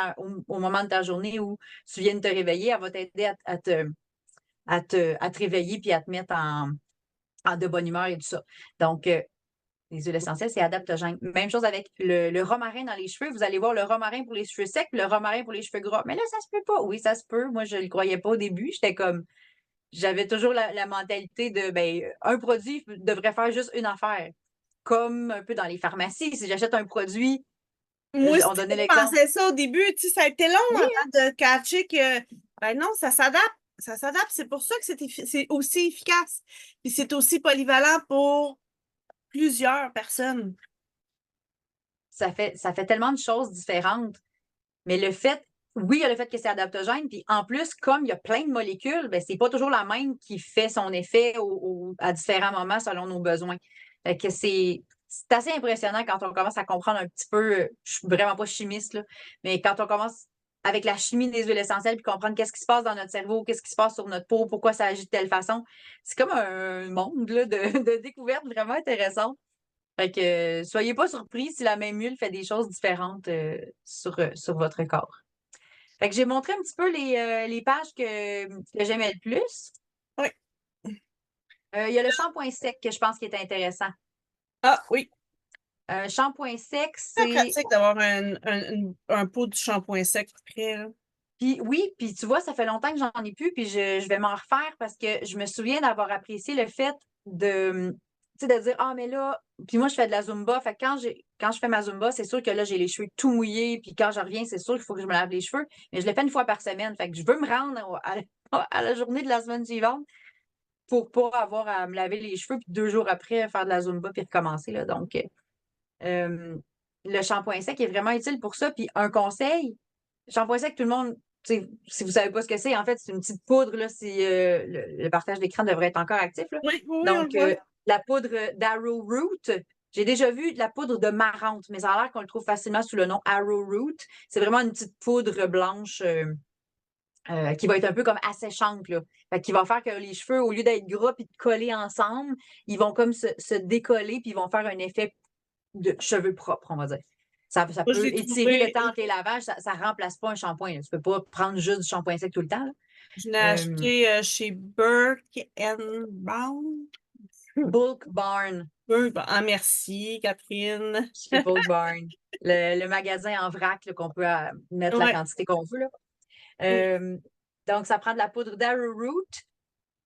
au moment de ta journée où tu viens de te réveiller, elle va t'aider à te réveiller puis à te mettre en de bonne humeur et tout ça. Donc, les huiles essentielles, c'est adaptogène. Même chose avec le romarin dans les cheveux. Vous allez voir le romarin pour les cheveux secs, le romarin pour les cheveux gras. Mais là, ça se peut pas. Oui, ça se peut. Moi, je ne le croyais pas au début. J'avais toujours la mentalité de, ben, un produit devrait faire juste une affaire. Comme un peu dans les pharmacies. Si j'achète un produit, Moi aussi, on donnait je l'exemple. pensais ça au début. Tu sais, ça a été long Oui, hein? avant de catcher que, ben non, ça s'adapte. Ça s'adapte. C'est pour ça que c'est aussi efficace. Puis c'est aussi polyvalent pour plusieurs personnes. Ça fait tellement de choses différentes. Mais oui, il y a le fait que c'est adaptogène, puis en plus, comme il y a plein de molécules, ben, c'est pas toujours la même qui fait son effet à différents moments selon nos besoins. Fait que c'est assez impressionnant quand on commence à comprendre un petit peu. Je suis vraiment pas chimiste, là, mais quand on commence avec la chimie des huiles essentielles, puis comprendre qu'est-ce qui se passe dans notre cerveau, qu'est-ce qui se passe sur notre peau, pourquoi ça agit de telle façon, c'est comme un monde là, de découvertes vraiment intéressant. Fait que soyez pas surpris si la même huile fait des choses différentes sur votre corps. Fait que j'ai montré un petit peu les pages que j'aimais le plus. Oui. Il y a le shampoing sec que je pense qui est intéressant. Ah oui. Un shampoing sec, C'est c'est. pratique d'avoir un pot de shampoing sec prêt, là. Puis oui, puis tu vois, ça fait longtemps que j'en ai plus, puis je vais m'en refaire parce que je me souviens d'avoir apprécié le fait de dire, ah, mais là, puis moi, je fais de la Zumba. Fait que quand je fais ma Zumba, c'est sûr que là, j'ai les cheveux tout mouillés, puis quand je reviens, c'est sûr qu'il faut que je me lave les cheveux. Mais je le fais une fois par semaine. Fait que je veux me rendre à la journée de la semaine suivante pour pas avoir à me laver les cheveux, puis 2 jours après, faire de la Zumba, puis recommencer, là. Donc, euh, le shampoing sec est vraiment utile pour ça. Puis un conseil, shampoing sec, tout le monde, si vous savez pas ce que c'est, en fait, c'est une petite poudre, là, si le partage d'écran devrait être encore actif, là. Oui, oui, oui, on le Donc, voit. la poudre d'Arrowroot, j'ai déjà vu de la poudre de marante, mais ça a l'air qu'on le trouve facilement sous le nom Arrowroot. C'est vraiment une petite poudre blanche qui va être un peu comme asséchante, là. Fait qui va faire que les cheveux, au lieu d'être gras et de coller ensemble, ils vont comme se décoller puis ils vont faire un effet de cheveux propres, on va dire. Ça Moi, je peut l'ai étirer le trouvé. temps entre les lavages, ça ne remplace pas un shampoing, là. Tu ne peux pas prendre juste du shampoing sec tout le temps, là. Je l'ai Euh, acheté chez Burke and Brown. Bulk Barn, Ah, merci, Catherine. chez Bulk Barn. Le magasin en vrac là, qu'on peut mettre la Ouais. quantité qu'on veut, là. Mm. Euh, donc, ça prend de la poudre d'arrowroot,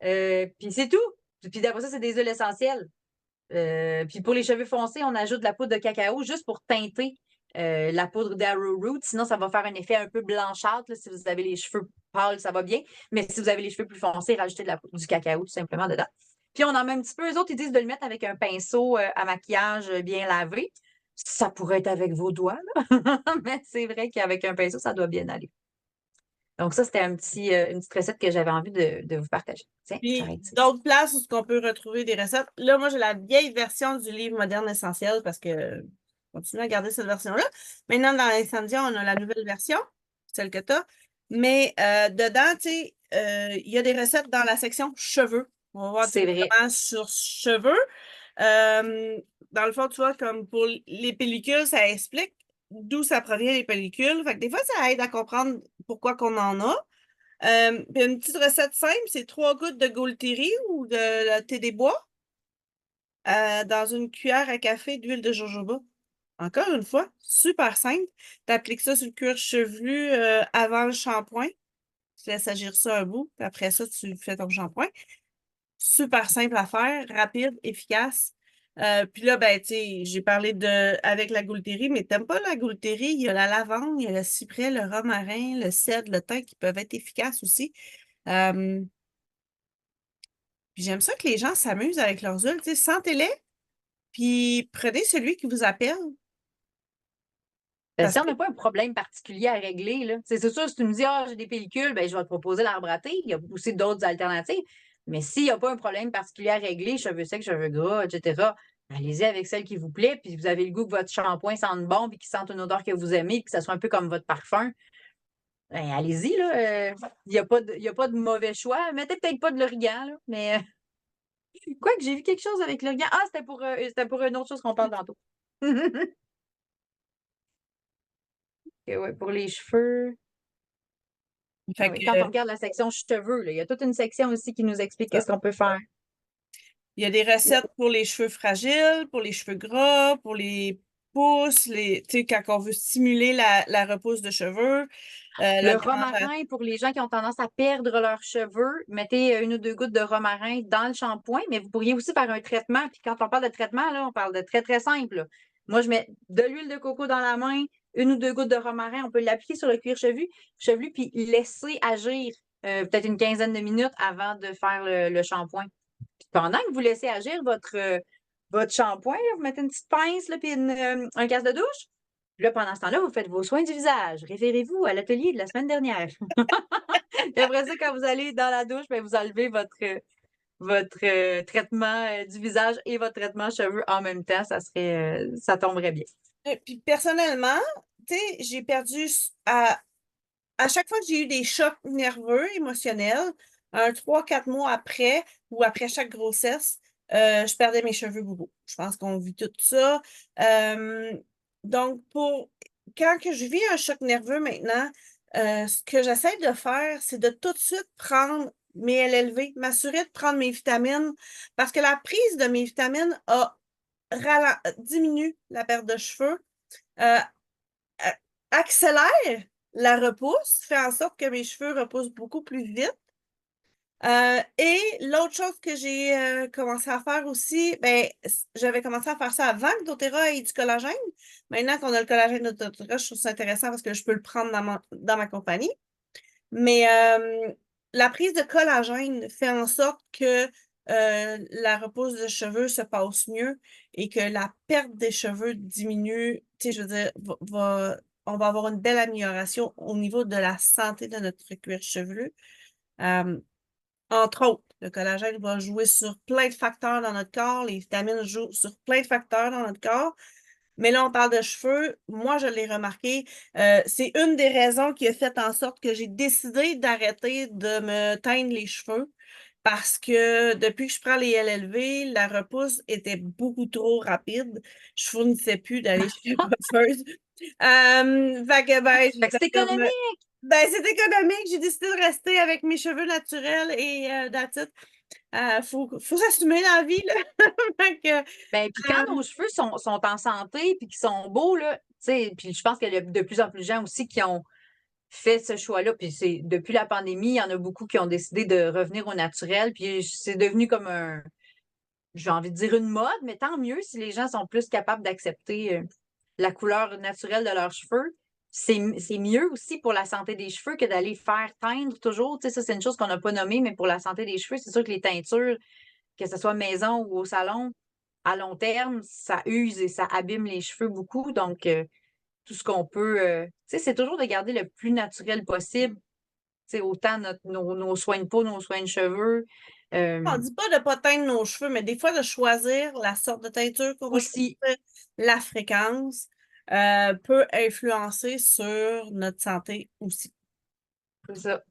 puis c'est tout. Puis d'après ça, c'est des huiles essentielles. Puis pour les cheveux foncés, on ajoute de la poudre de cacao juste pour teinter la poudre d'arrowroot. Sinon, ça va faire un effet un peu blanchâtre. Là, si vous avez les cheveux pâles, ça va bien. Mais si vous avez les cheveux plus foncés, rajoutez du cacao tout simplement dedans. Puis on en met un petit peu. Eux autres, ils disent de le mettre avec un pinceau à maquillage bien lavé. Ça pourrait être avec vos doigts, là. Mais c'est vrai qu'avec un pinceau, ça doit bien aller. Donc, ça, c'était une petite recette que j'avais envie de vous partager. Tiens, Puis j'arrête ça ici. d'autres places où on peut retrouver des recettes. Là, moi, j'ai la vieille version du livre moderne essentiel parce que je continue à garder cette version-là. Maintenant, dans Incendia, on a la nouvelle version, celle que tu as. Mais dedans, tu sais, il y a des recettes dans la section cheveux. On va voir C'est vrai. directement sur cheveux. Euh, Dans le fond, tu vois, comme pour les pellicules, ça explique d'où ça provient les pellicules. Fait que des fois, ça aide à comprendre pourquoi qu'on en a. Puis une petite recette simple, c'est 3 gouttes de Gaultieri ou de la thé des bois dans une cuillère à café d'huile de jojoba. encore une fois, super simple. Tu appliques ça sur le cuir chevelu avant le shampoing. Tu laisses agir ça un bout, puis après ça, tu fais ton shampoing. Super simple à faire, rapide, efficace. Puis là, ben, tu sais, j'ai parlé avec la goulterie, mais t'aimes pas la goulterie, il y a la lavande, il y a le cyprès, le romarin, le cèdre, le thym qui peuvent être efficaces aussi. Euh, Puis j'aime ça que les gens s'amusent avec leurs huiles, tu sais, sentez-les, puis prenez celui qui vous appelle. Si Parce on que n'a pas un problème particulier à régler, là, c'est sûr, si tu me dis, ah, j'ai des pellicules, ben, je vais te proposer l'arbre à thé. Il y a aussi d'autres alternatives. Mais s'il n'y a pas un problème particulier à régler, cheveux secs, cheveux gras, etc., allez-y avec celle qui vous plaît, puis vous avez le goût que votre shampoing sente bon, puis qu'il sente une odeur que vous aimez, puis que ça soit un peu comme votre parfum. Ben, allez-y, là. Il n'y a pas de mauvais choix. Mettez peut-être pas de l'origan, là, mais quoi que j'ai vu quelque chose avec l'origan. Ah, c'était pour une autre chose qu'on parle tantôt. Et ouais, pour les cheveux. fait Oui, quand on que, regarde la section cheveux, là, il y a toute une section aussi qui nous explique qu'est-ce qu'on peut faire. il y a des recettes pour les cheveux fragiles, pour les cheveux gras, pour les pousses, tu sais, quand on veut stimuler la repousse de cheveux, la Le démangeaison. romarin, pour les gens qui ont tendance à perdre leurs cheveux, mettez une ou deux gouttes de romarin dans le shampoing, mais vous pourriez aussi faire un traitement. Puis quand on parle de traitement, là, on parle de très, très simple, là. Moi, je mets de l'huile de coco dans la main, une ou deux gouttes de romarin. On peut l'appliquer sur le cuir chevelu puis laisser agir peut-être une quinzaine de minutes avant de faire le shampoing. Puis pendant que vous laissez agir votre shampoing, là, vous mettez une petite pince là, puis un casse de douche. Puis là, pendant ce temps-là, vous faites vos soins du visage. Référez-vous à l'atelier de la semaine dernière. Et après ça, quand vous allez dans la douche, ben, vous enlevez votre traitement du visage et votre traitement cheveux en même temps. Ça tomberait bien. Puis personnellement, tu sais, j'ai perdu à chaque fois que j'ai eu des chocs nerveux, émotionnels, 3, 4 mois après ou après chaque grossesse, je perdais mes cheveux beaucoup. Je pense qu'on vit tout ça. Euh, donc, quand que je vis un choc nerveux maintenant, ce que j'essaie de faire, c'est de tout de suite prendre mes LLV, m'assurer de prendre mes vitamines, parce que la prise de mes vitamines diminue la perte de cheveux. Euh, Accélère la repousse, fait en sorte que mes cheveux repoussent beaucoup plus vite. Et l'autre chose que j'ai commencé à faire aussi, ben, j'avais commencé à faire ça avant que doTERRA ait du collagène. Maintenant qu'on a le collagène de doTERRA, je trouve ça intéressant parce que je peux le prendre dans ma compagnie. Mais la prise de collagène fait en sorte que la repousse de cheveux se passe mieux et que la perte des cheveux diminue. Tu sais, je veux dire, on va avoir une belle amélioration au niveau de la santé de notre cuir chevelu. Euh, Entre autres, le collagène va jouer sur plein de facteurs dans notre corps, les vitamines jouent sur plein de facteurs dans notre corps. Mais là, on parle de cheveux. Moi, je l'ai remarqué. C'est une des raisons qui a fait en sorte que j'ai décidé d'arrêter de me teindre les cheveux parce que depuis que je prends les LLV, la repousse était beaucoup trop rapide. Je fournissais plus d'aller chez la coiffeuse. Fait que, ben, j'ai Fait que fait c'est comme, économique. ben, c'est économique. J'ai décidé de rester avec mes cheveux naturels et that's it. Faut s'assumer dans la vie, là. Fait que, Ben, puis quand nos cheveux sont en santé puis qu'ils sont beaux, là, tu sais, puis je pense qu'il y a de plus en plus de gens aussi qui ont fait ce choix-là. Puis c'est depuis la pandémie, il y en a beaucoup qui ont décidé de revenir au naturel. Puis c'est devenu comme j'ai envie de dire une mode, mais tant mieux si les gens sont plus capables d'accepter la couleur naturelle de leurs cheveux. C'est mieux aussi pour la santé des cheveux que d'aller faire teindre toujours. Tu sais, ça, c'est une chose qu'on n'a pas nommée, mais pour la santé des cheveux, c'est sûr que les teintures, que ce soit maison ou au salon, à long terme, ça use et ça abîme les cheveux beaucoup. Donc, tout ce qu'on peut, tu sais, c'est toujours de garder le plus naturel possible. Tu sais, autant nos soins de peau, nos soins de cheveux. on dit pas de pas teindre nos cheveux, mais des fois de choisir la sorte de teinture qu'on va Aussi, choisir, la fréquence, peut influencer sur notre santé aussi. c'est ça,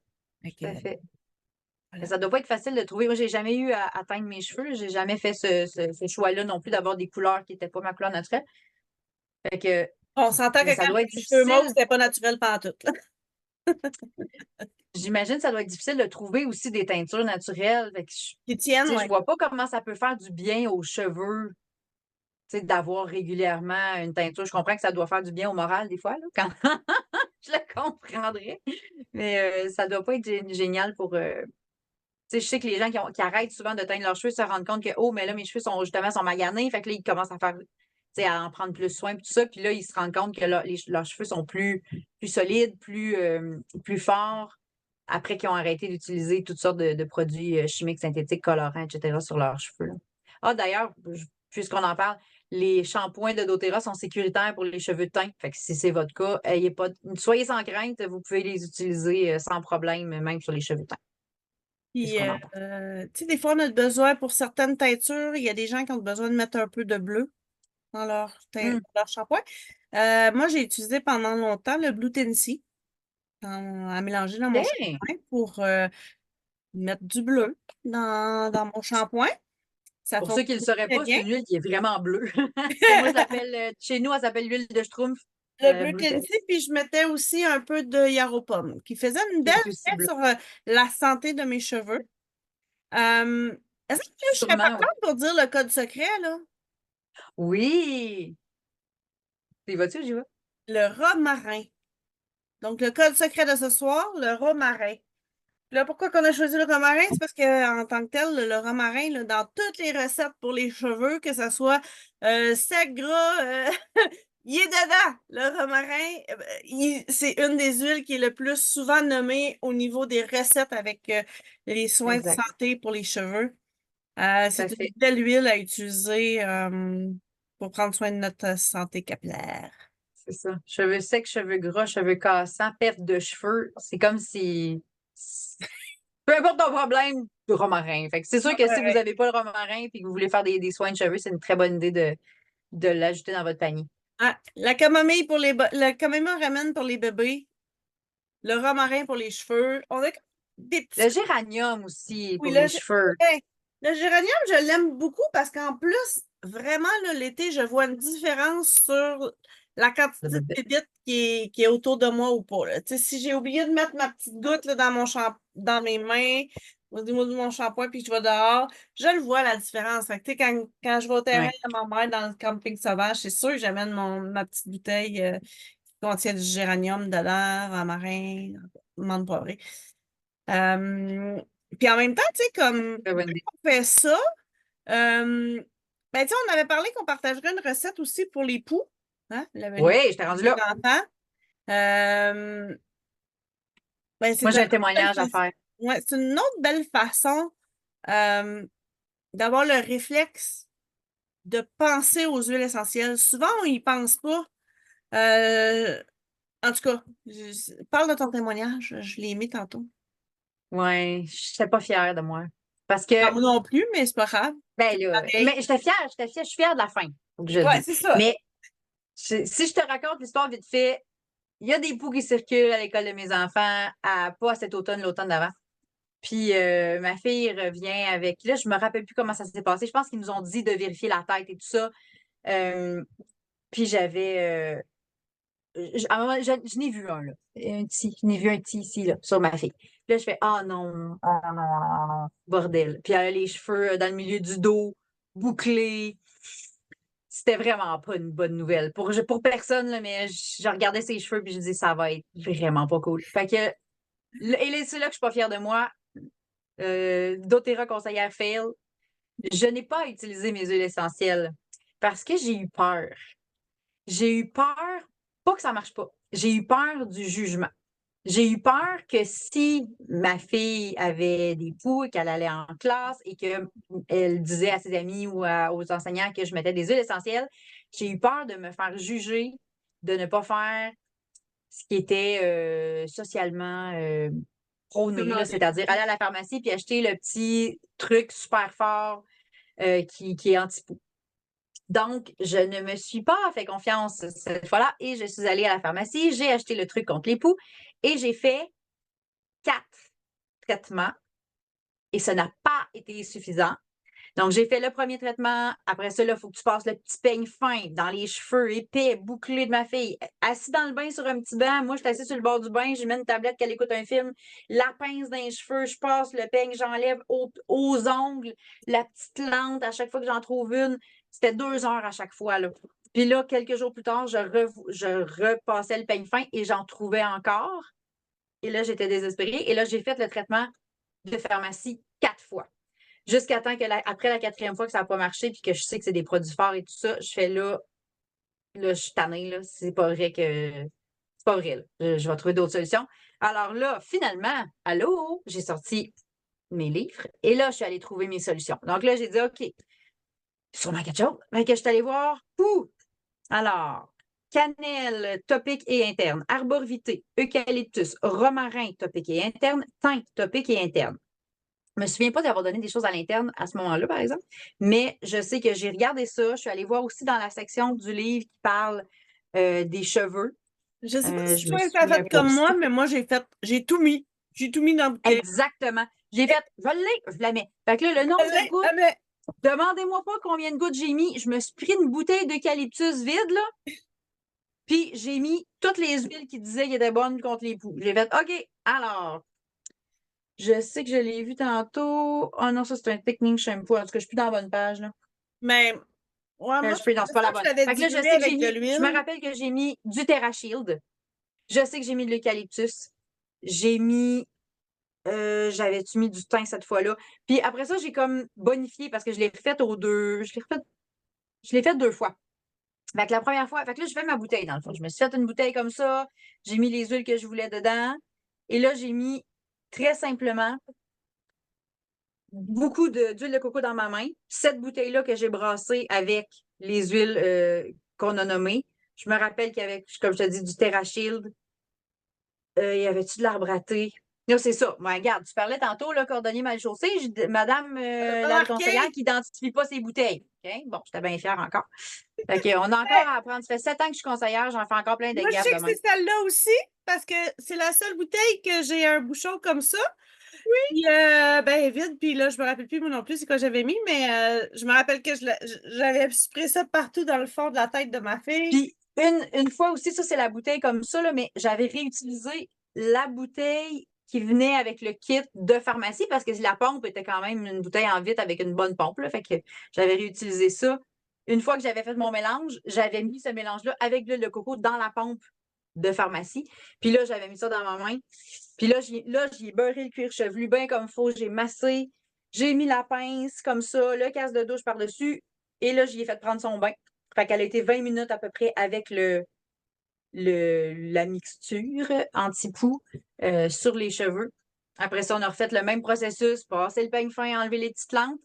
Fait tout à que, fait. Mais voilà. ça doit pas être facile de trouver. Moi, j'ai jamais eu à teindre mes cheveux. J'ai jamais fait ce choix-là non plus d'avoir des couleurs qui n'étaient pas ma couleur naturelle. Fait que, On s'entend que mais ça quand doit être les cheveux mauves, difficile. c'était pas naturel pantoute, là. J'imagine que ça doit être difficile de trouver aussi des teintures naturelles. Fait que Qui tiennent, tu sais, je ouais. vois pas comment ça peut faire du bien aux cheveux. sais, d'avoir régulièrement une teinture. Je comprends que ça doit faire du bien au moral des fois, là, quand je le comprendrais. Mais ça doit pas être génial pour. Tu sais, je sais que les gens qui arrêtent souvent de teindre leurs cheveux se rendent compte que, oh, mais là, mes cheveux sont maganés. Fait que là, ils commencent à faire, tu sais, à en prendre plus soin, puis tout ça. Puis là, ils se rendent compte que leurs cheveux sont plus solides, plus forts, après qu'ils ont arrêté d'utiliser toutes sortes de produits chimiques, synthétiques, colorants, etc. sur leurs cheveux, là. Ah, d'ailleurs, puisqu'on en parle, les shampoings de doTERRA sont sécuritaires pour les cheveux teints. Fait que si c'est votre cas, soyez sans crainte, vous pouvez les utiliser sans problème, même sur les cheveux teints. Puis, Puisqu'on en parle. tu sais, des fois, on a besoin, pour certaines teintures, il y a des gens qui ont besoin de mettre un peu de bleu dans Hum, leur shampoing. Moi, j'ai utilisé pendant longtemps le Blue Tennessee à mélanger dans mon Bien. shampoing pour mettre du bleu dans mon shampoing. Ça Pour ceux qui ne le fonctionne sauraient très pas, bien. c'est une huile qui est vraiment bleue. Moi, je l'appelle, chez nous, elle s'appelle l'huile de Schtroumpf, Le Blue Blue Test, Tennessee, puis je mettais aussi un peu de Yaropom, qui faisait une qui belle est aussi effet bleue. sur la santé de mes cheveux. Est-ce que je serais Sûrement, oui. partante pour dire le code secret, là? Oui! Tu y vas-tu, j'y vais? Le romarin. Donc, le code secret de ce soir, le romarin. Là, pourquoi qu'on a choisi le romarin? C'est parce que en tant que tel, le romarin, là, dans toutes les recettes pour les cheveux, que ce soit sec, gras, il est dedans. Le romarin, c'est une des huiles qui est le plus souvent nommée au niveau des recettes avec les soins de Exact. santé pour les cheveux. Tout à C'est une fait. belle huile à utiliser pour prendre soin de notre santé capillaire. C'est ça. Cheveux secs, cheveux gras, cheveux cassants, perte de cheveux. C'est comme si. Peu importe ton problème, du romarin. Fait que c'est sûr que si vous Ouais. n'avez pas le romarin et que vous voulez faire des soins de cheveux, c'est une très bonne idée de l'ajouter dans votre panier. Ah, la camomille pour la camomille ramène pour les bébés, le romarin pour les cheveux. On a des petits. Le géranium aussi Oui, pour les cheveux. ouais. Le géranium, je l'aime beaucoup parce qu'en plus, vraiment, là, l'été, je vois une différence sur la quantité de pépites qui est autour de moi ou pas, là. Tu sais, si j'ai oublié de mettre ma petite goutte là, dans mes mains, au niveau de mon shampoing, puis que je vais dehors, je le vois la différence. Fait que, tu sais, quand je vais au terrain Ouais, à ma mère dans le camping sauvage, c'est sûr que j'amène ma petite bouteille qui contient du géranium dedans, romarin, menthe poivrée. Euh, Puis en même temps, tu sais, comme très bonne idée. on fait ça, ben, tu sais, on avait parlé qu'on partagerait une recette aussi pour les poux, hein, Oui, j'étais rendue les là. enfants. Euh, ben, Moi, c'est j'ai une un témoignage à faire. ouais, c'est une autre belle façon euh, d'avoir le réflexe de penser aux huiles essentielles. Souvent, on n'y pense pas. Euh, En tout cas, parle de ton témoignage, je l'ai mis tantôt. Ouais, je n'étais pas fière de moi. Parce que, Pas moi non plus, mais c'est pas grave. ben C'est là, pareil. mais je suis fière de la fin, faut que je le Ouais, dise. c'est ça. Mais si je te raconte l'histoire vite fait, il y a des poux qui circulent à l'école de mes enfants, pas cet automne, l'automne d'avant. Puis ma fille revient avec. Là, je me rappelle plus comment ça s'est passé. Je pense qu'ils nous ont dit de vérifier la tête et tout ça. Euh, puis j'avais. À un moment, je n'ai vu un, là. Un petit. Je n'ai vu un petit ici, là, sur ma fille. Puis là, je fais ah non, ah non, non, non, bordel. Puis elle a les cheveux dans le milieu du dos, bouclés. C'était vraiment pas une bonne nouvelle. Pour personne, là, mais je regardais ses cheveux puis je dis ça va être vraiment pas cool. Fait que. Et c'est là que je suis pas fière de moi. doTERRA conseillère fail. Je n'ai pas utilisé mes huiles essentielles parce que j'ai eu peur. J'ai eu peur, pas que ça marche pas, j'ai eu peur du jugement. J'ai eu peur que si ma fille avait des poux et qu'elle allait en classe et qu'elle disait à ses amis ou aux enseignants que je mettais des huiles essentielles, j'ai eu peur de me faire juger, de ne pas faire ce qui était socialement prôné, là, c'est-à-dire aller à la pharmacie puis acheter le petit truc super fort qui est anti-poux. Donc, je ne me suis pas fait confiance cette fois-là et je suis allée à la pharmacie, j'ai acheté le truc contre les poux et j'ai fait 4 traitements et ça n'a pas été suffisant. Donc, j'ai fait le premier traitement. Après ça, il faut que tu passes le petit peigne fin dans les cheveux épais, bouclés de ma fille. Assis dans le bain sur un petit banc. Moi, je suis assise sur le bord du bain. J'ai mis une tablette qu'elle écoute un film. La pince dans les cheveux. Je passe le peigne, j'enlève aux ongles. La petite lente, à chaque fois que j'en trouve une. C'était 2 heures à chaque fois, là. Puis là, quelques jours plus tard, je repassais le peigne fin et j'en trouvais encore. Et là, j'étais désespérée. Et là, j'ai fait le traitement de pharmacie 4 fois. Jusqu'à temps que après la 4e fois que ça n'a pas marché, puis que je sais que c'est des produits forts et tout ça, je fais là, je suis tannée, là. C'est pas vrai que. C'est pas vrai, là. Je vais trouver d'autres solutions. Alors là, finalement, allô, j'ai sorti mes livres et là, je suis allée trouver mes solutions. Donc là, j'ai dit, OK, sûrement quelque chose. Mais que je suis allée voir. Alors, cannelle topique et interne, arborvité, eucalyptus, romarin topique et interne, thym topique et interne. Je me souviens pas d'avoir donné des choses à l'interne à ce moment-là, par exemple, mais je sais que j'ai regardé ça. Je suis allée voir aussi dans la section du livre qui parle des cheveux. Je sais pas si Je me toi, t'as souviens fait pas. comme moi, mais moi, j'ai tout mis. J'ai tout mis dans le bouteille. Exactement. J'ai fait, je la mets. Fait que là, le nombre de gouttes, Mais demandez-moi pas combien de gouttes j'ai mis. Je me suis pris une bouteille d'eucalyptus vide, là, puis j'ai mis toutes les huiles qui disaient qu'elles étaient bonnes contre les poux. J'ai fait, OK, alors, je sais que je l'ai vu tantôt. Oh non, ça, c'est un technique shampoo. En tout cas, je suis plus dans la bonne page, là. mais ouais, moi, Je peux, non, c'est pas la je bonne. l'avais Fait que là, je dilué sais que j'ai avec de mis, je me l'huile. rappelle que j'ai mis du TerraShield. Je sais que j'ai mis de l'eucalyptus. J'ai mis, j'avais-tu mis du thym cette fois-là? Puis après ça, j'ai comme bonifié parce que je l'ai fait je l'ai fait 2 fois. Fait que la première fois, fait que là, je fais ma bouteille dans le fond. Je me suis fait une bouteille comme ça. J'ai mis les huiles que je voulais dedans. Et là, j'ai mis très simplement beaucoup d'huile de coco dans ma main. Cette bouteille-là que j'ai brassée avec les huiles qu'on a nommées. Je me rappelle qu'il y avait, comme je te dis, du TerraShield. Il y avait-tu de l'arbre à thé? Non, c'est ça. Moi, regarde, tu parlais tantôt, là, cordonnier mal chaussé. Madame la conseillère Remarqué. qui n'identifie pas ses bouteilles. OK? Bon, j'étais bien fière encore. Fait qu'on a encore à apprendre. Ça fait 7 ans que je suis conseillère, j'en fais encore plein de Moi, je gaffes sais de que même. c'est celle-là aussi, parce que c'est la seule bouteille que j'ai un bouchon comme ça. Puis, ben, vide, puis là, je me rappelle plus, moi non plus, c'est quoi j'avais mis, mais je me rappelle que j'avais sprayé ça partout dans le fond de la tête de ma fille. Puis, une fois aussi, ça, c'est la bouteille comme ça, là, mais j'avais réutilisé la bouteille qui venait avec le kit de pharmacie parce que la pompe était quand même une bouteille en vitre avec une bonne pompe, là, fait que j'avais réutilisé ça. Une fois que j'avais fait mon mélange, j'avais mis ce mélange-là avec de l'huile de coco dans la pompe de pharmacie. Puis là, j'avais mis ça dans ma main. Puis là, j'y ai beurré le cuir chevelu bien comme il faut. J'ai massé. J'ai mis la pince comme ça, le casse de douche par-dessus. Et là, j'y ai fait prendre son bain. Fait qu'elle a été 20 minutes à peu près avec la mixture anti-poux sur les cheveux. Après ça, on a refait le même processus, passer le peigne fin, enlever les petites lentes.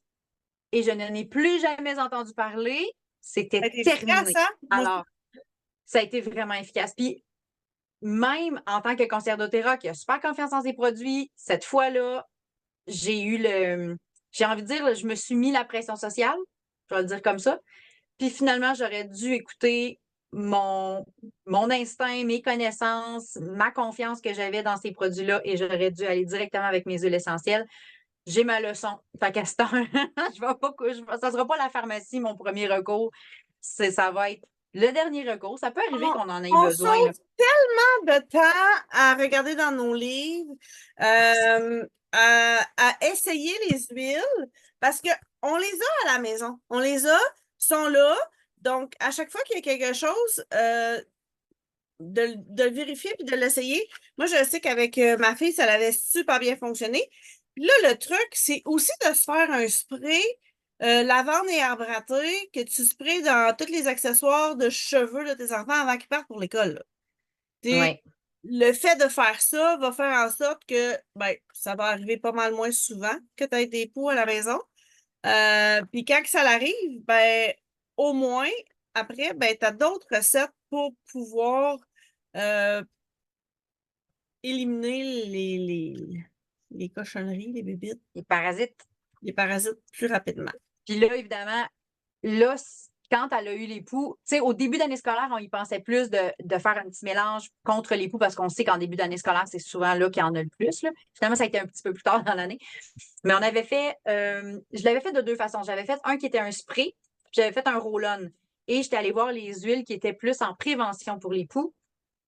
Et je n'en ai plus jamais entendu parler. Elle C'était était efficace, terminé. hein? Moi, Alors, ça a été vraiment efficace. Puis, même en tant que conseillère doTERRA qui a super confiance en ses produits, cette fois-là, j'ai envie de dire, je me suis mis la pression sociale, je vais le dire comme ça. Puis finalement, j'aurais dû écouter mon instinct, mes connaissances, ma confiance que j'avais dans ces produits-là et j'aurais dû aller directement avec mes huiles essentielles. J'ai ma leçon. Fait qu'à ce temps, je vais pas, ça sera pas la pharmacie, mon premier recours. Ça va être le dernier recours. Ça peut arriver qu'on en ait on besoin, là. sauve tellement de temps à regarder dans nos livres, à essayer les huiles, parce qu'on les a à la maison. On les a, sont là. Donc, à chaque fois qu'il y a quelque chose, de le vérifier puis de l'essayer. Moi, je sais qu'avec ma fille, ça avait super bien fonctionné. Puis là, le truc, c'est aussi de se faire un spray lavande et arbre à thé que tu sprays dans tous les accessoires de cheveux de tes enfants avant qu'ils partent pour l'école, là. Oui. Le fait de faire ça va faire en sorte que ben, ça va arriver pas mal moins souvent que tu aies des poux à la maison. Puis quand que ça arrive, ben, au moins, après, ben, tu as d'autres recettes pour pouvoir euh, éliminer les cochonneries, les bébites, Les parasites. les parasites plus rapidement. Puis là, évidemment, là, quand elle a eu les poux, tu sais, au début d'année scolaire, on y pensait plus de faire un petit mélange contre les poux parce qu'on sait qu'en début d'année scolaire, c'est souvent là qu'il y en a le plus, là. Finalement, ça a été un petit peu plus tard dans l'année. Mais on avait fait, je l'avais fait de deux façons. J'avais fait un qui était un spray, puis j'avais fait un roll-on. Et j'étais allée voir les huiles qui étaient plus en prévention pour les poux.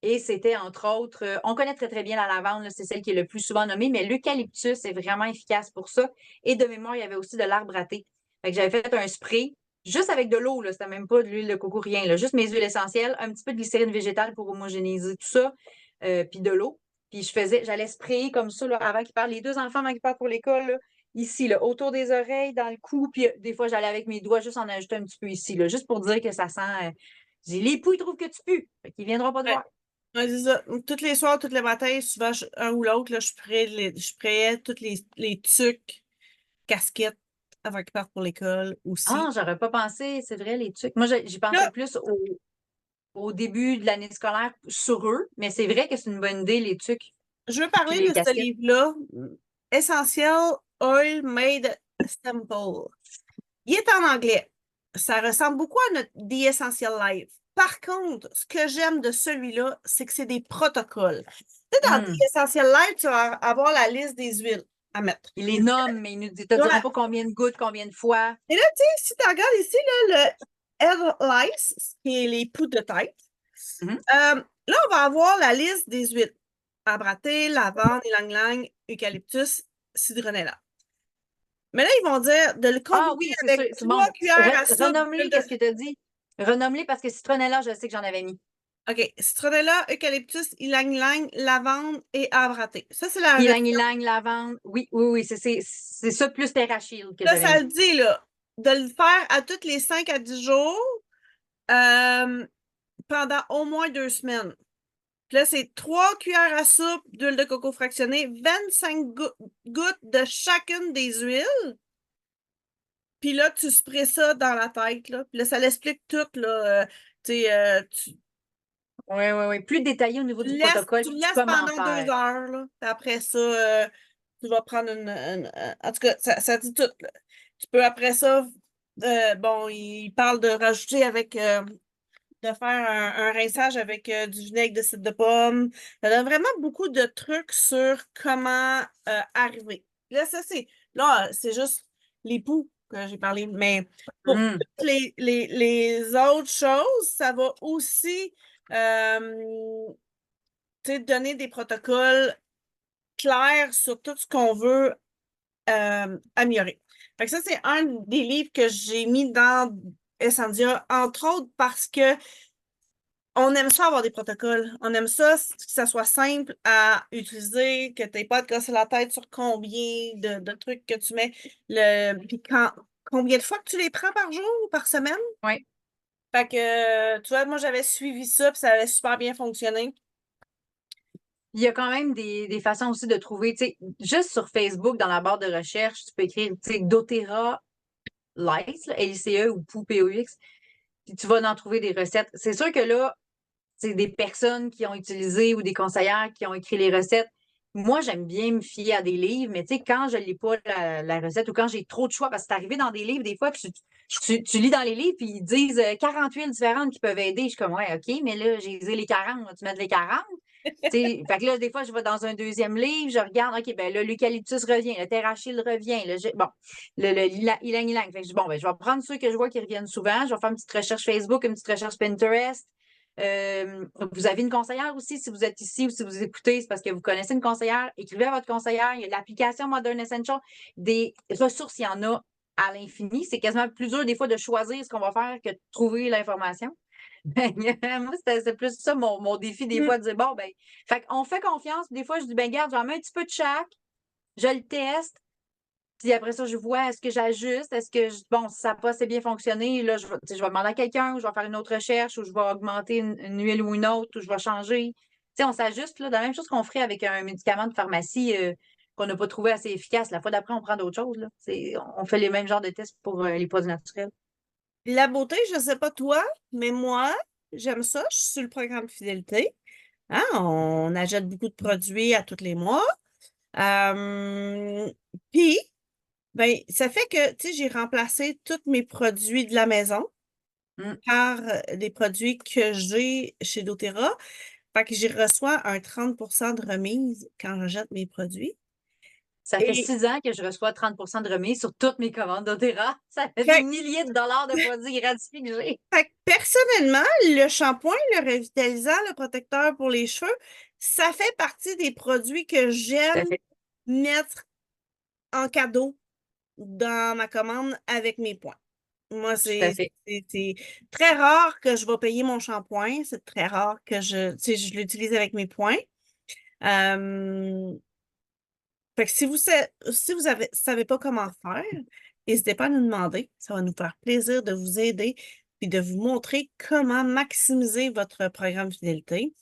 Et c'était, entre autres, on connaît très, très bien la lavande, là, c'est celle qui est le plus souvent nommée, mais l'eucalyptus est vraiment efficace pour ça. Et de mémoire, il y avait aussi de l'arbre à thé. Fait que j'avais fait un spray, juste avec de l'eau, là, c'était même pas de l'huile de coco, rien, là, juste mes huiles essentielles, un petit peu de glycérine végétale pour homogénéiser tout ça, puis de l'eau. Puis j'allais sprayer comme ça, là, avant qu'ils partent, les deux enfants avant qu'ils partent pour l'école, là, ici, là, autour des oreilles, dans le cou, puis des fois, j'allais avec mes doigts juste en ajouter un petit peu ici, là, juste pour dire que ça sent. Les poux, ils trouvent que tu pues. Fait qu'ils viendront pas te Ouais. voir. Ouais, c'est ça. Tous les soirs, tous les matins, souvent, un ou l'autre, là, je sprayais tous les tucs, casquettes avant qu'ils partent pour l'école Ah, aussi. j'aurais pas pensé, c'est vrai, les trucs. Moi, j'y pensais Là, plus au début de l'année scolaire sur eux, mais c'est vrai que c'est une bonne idée, les trucs, je veux puis parler les de ce casquettes. livre-là, Essential Oil Made Simple. Il est en anglais. Ça ressemble beaucoup à notre The Essential Life. Par contre, ce que j'aime de celui-là, c'est que c'est des protocoles. Tu sais, dans The Hmm. Essential Life, tu vas avoir la liste des huiles à mettre. Ils les nomment, mais ils ne te diront Ouais. pas combien de gouttes, combien de fois. Et là, tu sais, si tu regardes ici, là, le Head Lice, qui est les poudres de tête, Mhm. là, on va avoir la liste des huiles. Arbre à thé, lavande, ylang-ylang, eucalyptus, citronella. Mais là, ils vont dire de le Ah combiner oui, c'est sûr. avec C'est trois bon. cuillères à soupe Renomme-les, d'huile de... qu'est-ce que tu as dit? Renomme-les parce que citronella, je sais que j'en avais mis. OK. Citronella, eucalyptus, ylang-ylang, lavande et arbre à thé. Ça, c'est la recette. Ylang-ylang, lavande. Oui, oui, oui, c'est ça plus Terrachil que Là, j'avais ça mis. le dit, là, de le faire à tous les 5 à 10 jours euh, pendant au moins 2 semaines. Puis là, c'est 3 cuillères à soupe d'huile de coco fractionnée, 25 gouttes de chacune des huiles. Puis là, tu sprays ça dans la tête, là. Puis là, ça l'explique tout, là. Tu sais, Oui, oui, oui. Plus détaillé au niveau du protocole tu puis le du laisses comment pendant faire. 2 heures, là. Puis après ça, tu vas prendre en tout cas, ça dit tout, là. Tu peux après ça, bon, il parle de rajouter avec, de faire un rinçage avec du vinaigre de cidre de pomme. Ça donne vraiment beaucoup de trucs sur comment arriver. Là, là, c'est juste les poux que j'ai parlé, mais pour Hmm. toutes les autres choses, ça va aussi euh, tu sais, donner des protocoles clairs sur tout ce qu'on veut améliorer. Fait que ça, c'est un des livres que j'ai mis dans Essendia, entre autres parce que on aime ça avoir des protocoles. On aime ça que ça soit simple à utiliser, que tu n'aies pas à te casser la tête sur combien de trucs que tu mets. Puis combien de fois que tu les prends par jour ou par semaine? Oui. Fait que, tu vois, moi, j'avais suivi ça, puis ça avait super bien fonctionné. Il y a quand même des façons aussi de trouver, tu sais, juste sur Facebook, dans la barre de recherche, tu peux écrire, tu sais, doTERRA Lice, là, LICE ou POUX, puis tu vas en trouver des recettes. C'est sûr que là, c'est des personnes qui ont utilisé ou des conseillères qui ont écrit les recettes. Moi, j'aime bien me fier à des livres, mais tu sais, quand je ne lis pas la recette ou quand j'ai trop de choix, parce que c'est arrivé dans des livres, des fois, puis tu lis dans les livres, puis ils disent 40 huiles différentes qui peuvent aider. Je suis comme, ouais, OK, mais là, j'ai les 40, tu mets les 40. Fait que là, des fois, je vais dans un deuxième livre, je regarde, OK, ben là, l'eucalyptus revient, le terrachil revient, bon, le ylang-ylang. Fait que je dis, bon, ben, je vais prendre ceux que je vois qui reviennent souvent, je vais faire une petite recherche Facebook, une petite recherche Pinterest. Vous avez une conseillère aussi, si vous êtes ici ou si vous écoutez, c'est parce que vous connaissez une conseillère, écrivez à votre conseillère, il y a l'application Modern Essential, des ressources, il y en a à l'infini. C'est quasiment plus dur des fois de choisir ce qu'on va faire que de trouver l'information. Moi, c'est plus ça mon défi des Mm. fois, de dire bon, ben, fait qu'on fait confiance. Des fois, je dis, ben, garde, j'en mets un petit peu de chaque, je le teste, puis après ça, je vois est-ce que j'ajuste, est-ce que, bon, si ça n'a pas assez bien fonctionné, là, je vais demander à quelqu'un, ou je vais faire une autre recherche, ou je vais augmenter une huile ou une autre, ou je vais changer. Tu sais, on s'ajuste, là, de la même chose qu'on ferait avec un médicament de pharmacie qu'on n'a pas trouvé assez efficace. La fois d'après, on prend d'autres choses, là. On fait les mêmes genres de tests pour les produits naturels. La beauté, je ne sais pas toi, mais moi, j'aime ça. Je suis sur le programme de fidélité. Hein, on achète beaucoup de produits à tous les mois. Euh, Puis, ben, ça fait que, tu sais, j'ai remplacé tous mes produits de la maison par les produits que j'ai chez doTERRA. Fait que j'y reçois un 30 de remise quand j'achète mes produits. Ça fait Et 6 ans que je reçois 30 de remise sur toutes mes commandes doTERRA. Ça fait des fait, milliers de dollars de produits gratuits que j'ai. fait que personnellement, le shampoing, le revitalisant, le protecteur pour les cheveux, ça fait partie des produits que Tout à j'aime fait. mettre en cadeau dans ma commande avec mes points. Moi, Tout à fait. c'est très rare que je vais payer mon shampoing. C'est très rare que je l'utilise avec mes points. Euh, Fait que si vous savez pas comment faire, n'hésitez pas à nous demander. Ça va nous faire plaisir de vous aider et de vous montrer comment maximiser votre programme fidélité.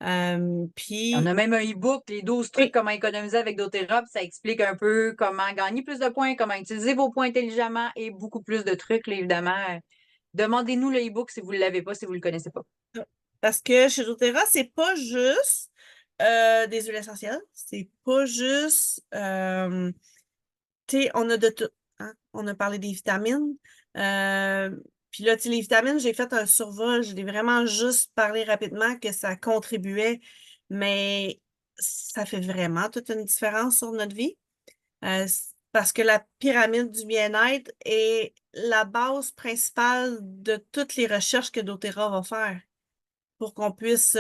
On Puis, a même un e-book, les 12 trucs oui, comment économiser avec doTERRA. Ça explique un peu comment gagner plus de points, comment utiliser vos points intelligemment et beaucoup plus de trucs, là, évidemment. Demandez-nous le e-book si vous ne l'avez pas, si vous ne le connaissez pas. parce que chez doTERRA, c'est pas juste des huiles essentielles. C'est pas juste, tu sais, on a de tout. Hein. On a parlé des vitamines. Euh, Puis là, tu sais, les vitamines, j'ai fait un survol. Je l'ai vraiment juste parlé rapidement que ça contribuait, mais ça fait vraiment toute une différence sur notre vie. Parce que la pyramide du bien-être est la base principale de toutes les recherches que doTERRA va faire pour qu'on puisse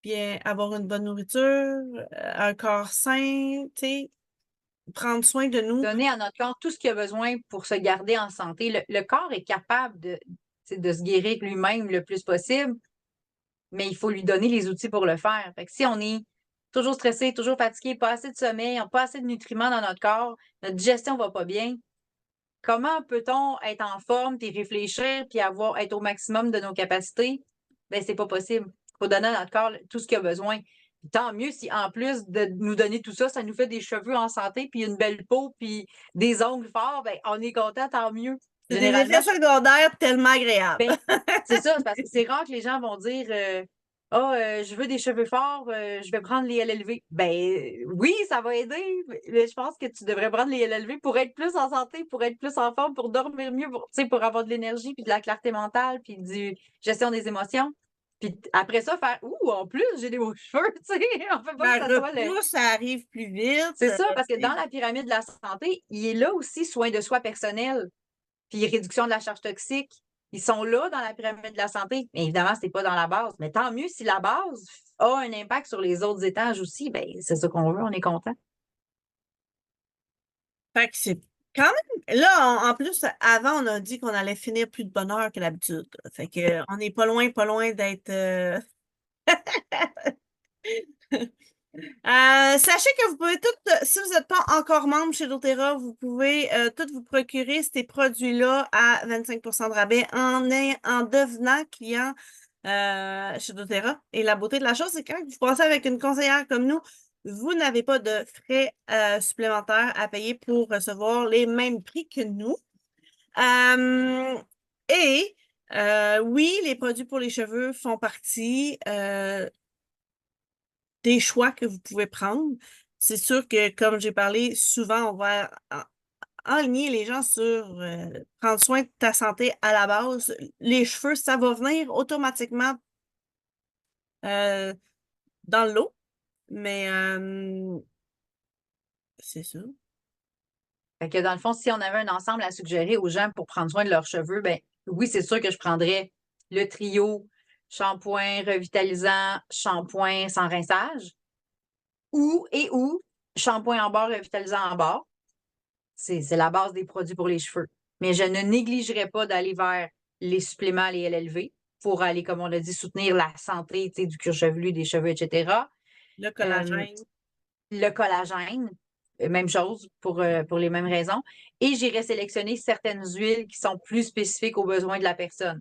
bien avoir une bonne nourriture, un corps sain, tu sais, prendre soin de nous. Donner à notre corps tout ce qu'il a besoin pour se garder en santé. Le corps est capable de se guérir lui-même le plus possible, mais il faut lui donner les outils pour le faire. Fait que si on est toujours stressé, toujours fatigué, pas assez de sommeil, pas assez de nutriments dans notre corps, notre digestion va pas bien, comment peut-on être en forme, puis réfléchir, puis être au maximum de nos capacités? Ben, c'est pas possible. Il faut donner à notre corps tout ce qu'il a besoin. Tant mieux si, en plus de nous donner tout ça, ça nous fait des cheveux en santé, puis une belle peau, puis des ongles forts, ben, on est content, tant mieux. C'est des effets Généralement, secondaires tellement agréables. ben, c'est ça, parce que c'est rare que les gens vont dire je veux des cheveux forts, je vais prendre les LLV. Ben oui, ça va aider, mais je pense que tu devrais prendre les LLV pour être plus en santé, pour être plus en forme, pour dormir mieux, pour avoir de l'énergie, puis de la clarté mentale, puis du gestion des émotions. Puis après ça, faire en plus, j'ai des beaux cheveux, tu sais, on fait pas que La ça soit le. repousse, ça arrive plus vite. C'est ça, parce que dans la pyramide de la santé, il est là aussi soin de soi personnel puis réduction de la charge toxique. Ils sont là dans la pyramide de la santé. Mais évidemment, ce n'est pas dans la base. Mais tant mieux si la base a un impact sur les autres étages aussi, ben, c'est ça qu'on veut, on est content. Fait que c'est quand même. Là, en plus, avant, on a dit qu'on allait finir plus de bonne heure que d'habitude. Fait que on n'est pas loin d'être. Sachez que vous pouvez toutes, si vous n'êtes pas encore membre chez doTERRA, vous pouvez toutes vous procurer ces produits-là à 25 de rabais en devenant client chez doTERRA. Et la beauté de la chose, c'est que quand vous passez avec une conseillère comme nous, vous n'avez pas de frais supplémentaires à payer pour recevoir les mêmes prix que nous. Euh, et oui, les produits pour les cheveux font partie des choix que vous pouvez prendre. C'est sûr que, comme j'ai parlé, souvent, on va enligner les gens sur prendre soin de ta santé à la base. Les cheveux, ça va venir automatiquement euh, dans le lot, mais c'est ça. Fait que dans le fond, si on avait un ensemble à suggérer aux gens pour prendre soin de leurs cheveux, ben oui, c'est sûr que je prendrais le trio shampoing revitalisant, shampoing sans rinçage, ou shampoing en barre revitalisant en barre. C'est la base des produits pour les cheveux. Mais je ne négligerai pas d'aller vers les suppléments, les LLV, pour aller, comme on l'a dit, soutenir la santé du cuir chevelu, des cheveux, etc. Le Euh, collagène. le collagène, même chose pour les mêmes raisons. Et j'irai sélectionner certaines huiles qui sont plus spécifiques aux besoins de la personne.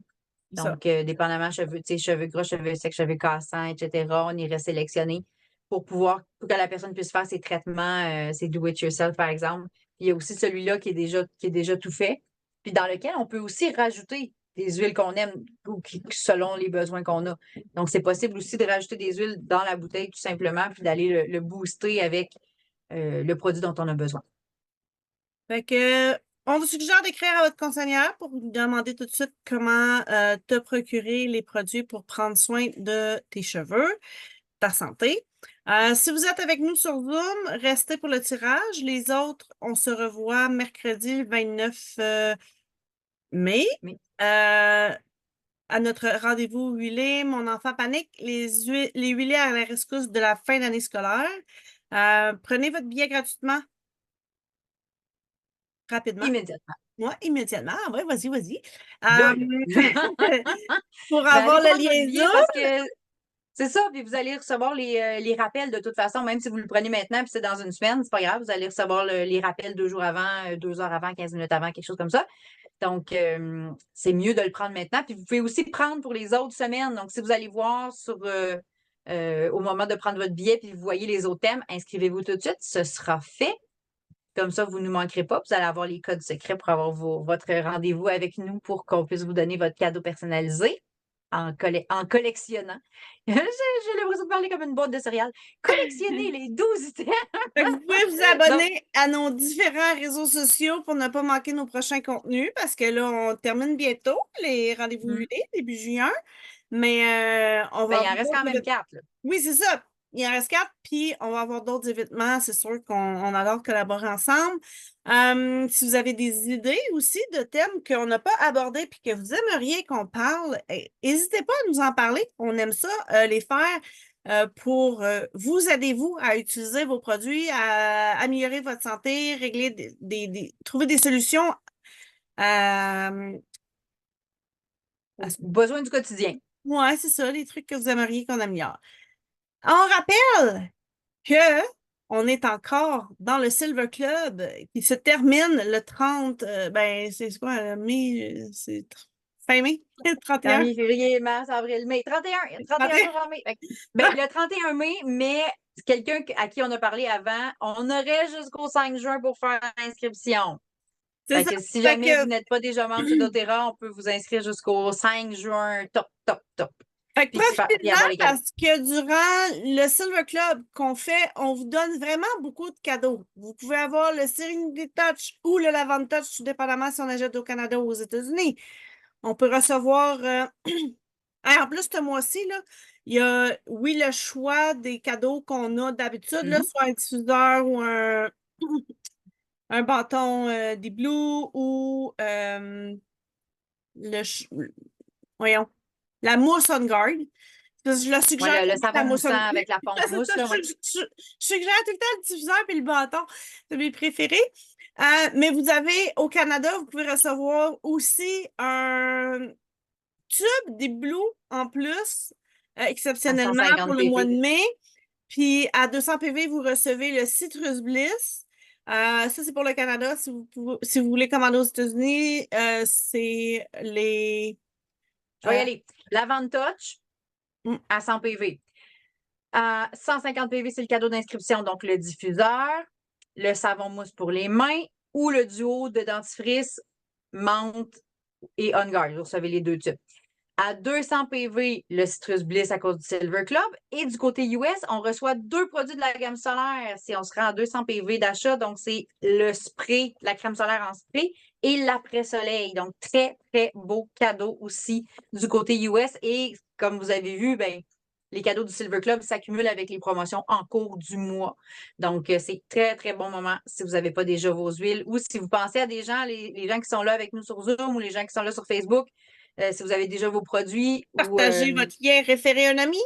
Ça. Donc, dépendamment, cheveux gras, cheveux secs, cheveux cassants, etc., on irait sélectionner pour que la personne puisse faire ses traitements, ses do-it-yourself, par exemple. Il y a aussi celui-là qui est déjà tout fait, puis dans lequel on peut aussi rajouter des huiles qu'on aime ou selon les besoins qu'on a. Donc, c'est possible aussi de rajouter des huiles dans la bouteille tout simplement, puis d'aller le booster avec le produit dont on a besoin. Fait que On vous suggère d'écrire à votre conseillère pour vous demander tout de suite comment te procurer les produits pour prendre soin de tes cheveux, ta santé. Si vous êtes avec nous sur Zoom, restez pour le tirage. Les autres, on se revoit mercredi 29 mai. Mais À notre rendez-vous huilé, mon enfant panique, les huilés à la rescousse de la fin d'année scolaire. Prenez votre billet gratuitement, rapidement. immédiatement. Moi, immédiatement. Ah ouais, vas-y, vas-y. Là, là. Pour Ben, allez avoir le prendre votre lien billet Zoom. parce que c'est ça, puis vous allez recevoir les rappels de toute façon, même si vous le prenez maintenant, puis c'est dans une semaine, c'est pas grave, vous allez recevoir les rappels 2 jours avant, 2 heures avant, 15 minutes avant, quelque chose comme ça. Donc, c'est mieux de le prendre maintenant. Puis vous pouvez aussi prendre pour les autres semaines. Donc, si vous allez voir au moment de prendre votre billet, puis vous voyez les autres thèmes, inscrivez-vous tout de suite. Ce sera fait. Comme ça, vous ne nous manquerez pas. Vous allez avoir les codes secrets pour avoir votre rendez-vous avec nous pour qu'on puisse vous donner votre cadeau personnalisé en collectionnant. J'ai l'impression de parler comme une boîte de céréales. Collectionnez les 12 items. Fait que vous pouvez vous abonner à nos différents réseaux sociaux pour ne pas manquer nos prochains contenus parce que là, on termine bientôt les rendez-vous Mm. huilés, début juin. Mais on va Ben, il en avoir reste quand d'autres même 4. Oui, c'est ça. Il en reste 4, puis on va avoir d'autres événements. C'est sûr qu'on adore collaborer ensemble. Si vous avez des idées aussi de thèmes qu'on n'a pas abordés puis que vous aimeriez qu'on parle, n'hésitez pas à nous en parler. On aime ça, les faire pour vous aider, vous, à utiliser vos produits, à améliorer votre santé, régler trouver des solutions à Besoin du quotidien. ouais, c'est ça, les trucs que vous aimeriez qu'on améliore. On rappelle que on est encore dans le Silver Club qui se termine le 30, ben, c'est quoi, mai, c'est fin mai, 31. Janvier, février, mars, avril, mai. 31. Il y a 31 jours en mai. Ben, le 31 mai, mais quelqu'un à qui on a parlé avant, on aurait jusqu'au 5 juin pour faire l'inscription. C'est Fait ça. que si Fait jamais vous que, n'êtes pas déjà membre chez doTERRA, on peut vous inscrire jusqu'au 5 juin. Top, top, top. fait que Puis avoir profitez-en les cadeaux. parce que durant le Silver Club qu'on fait, on vous donne vraiment beaucoup de cadeaux. Vous pouvez avoir le Serenity Touch ou le Lavande Touch, tout dépendamment si on achète au Canada ou aux États-Unis. On peut recevoir en plus, ce mois-ci, là, il y a, oui, le choix des cadeaux qu'on a d'habitude, là, Mhm. soit un diffuseur ou un bâton des Blue ou le, voyons, la mousse On Guard. Je le Ouais, suggère, le la savon mousse On moussant Guard. avec la pompe C'est mousse, ça, là, ouais. je suggère tout le temps le diffuseur et le bâton. C'est mes préférés. Mais vous avez, au Canada, vous pouvez recevoir aussi un tube des Blue en plus, À exceptionnellement pour 150 le mois pp. de mai. Puis à 200 PV, vous recevez le Citrus Bliss. Ça, c'est pour le Canada. Si vous voulez commander aux États-Unis, c'est les. Je vais y euh, aller. Lavande Touch mm, à 100 PV. À 150 PV, c'est le cadeau d'inscription, donc le diffuseur, le savon mousse pour les mains ou le duo de dentifrice menthe et On Guard. Vous recevez les 2 tubes. À 200 PV, le Citrus Bliss à cause du Silver Club. Et du côté US, on reçoit 2 produits de la gamme solaire si on se rend à 200 PV d'achat. Donc, c'est le spray, la crème solaire en spray et l'après-soleil. Donc, très, très beau cadeau aussi du côté US. Et comme vous avez vu, ben, les cadeaux du Silver Club s'accumulent avec les promotions en cours du mois. Donc, c'est très, très bon moment si vous n'avez pas déjà vos huiles ou si vous pensez à des gens, les gens qui sont là avec nous sur Zoom ou les gens qui sont là sur Facebook, si vous avez déjà vos produits ou partagez votre lien, référez un ami.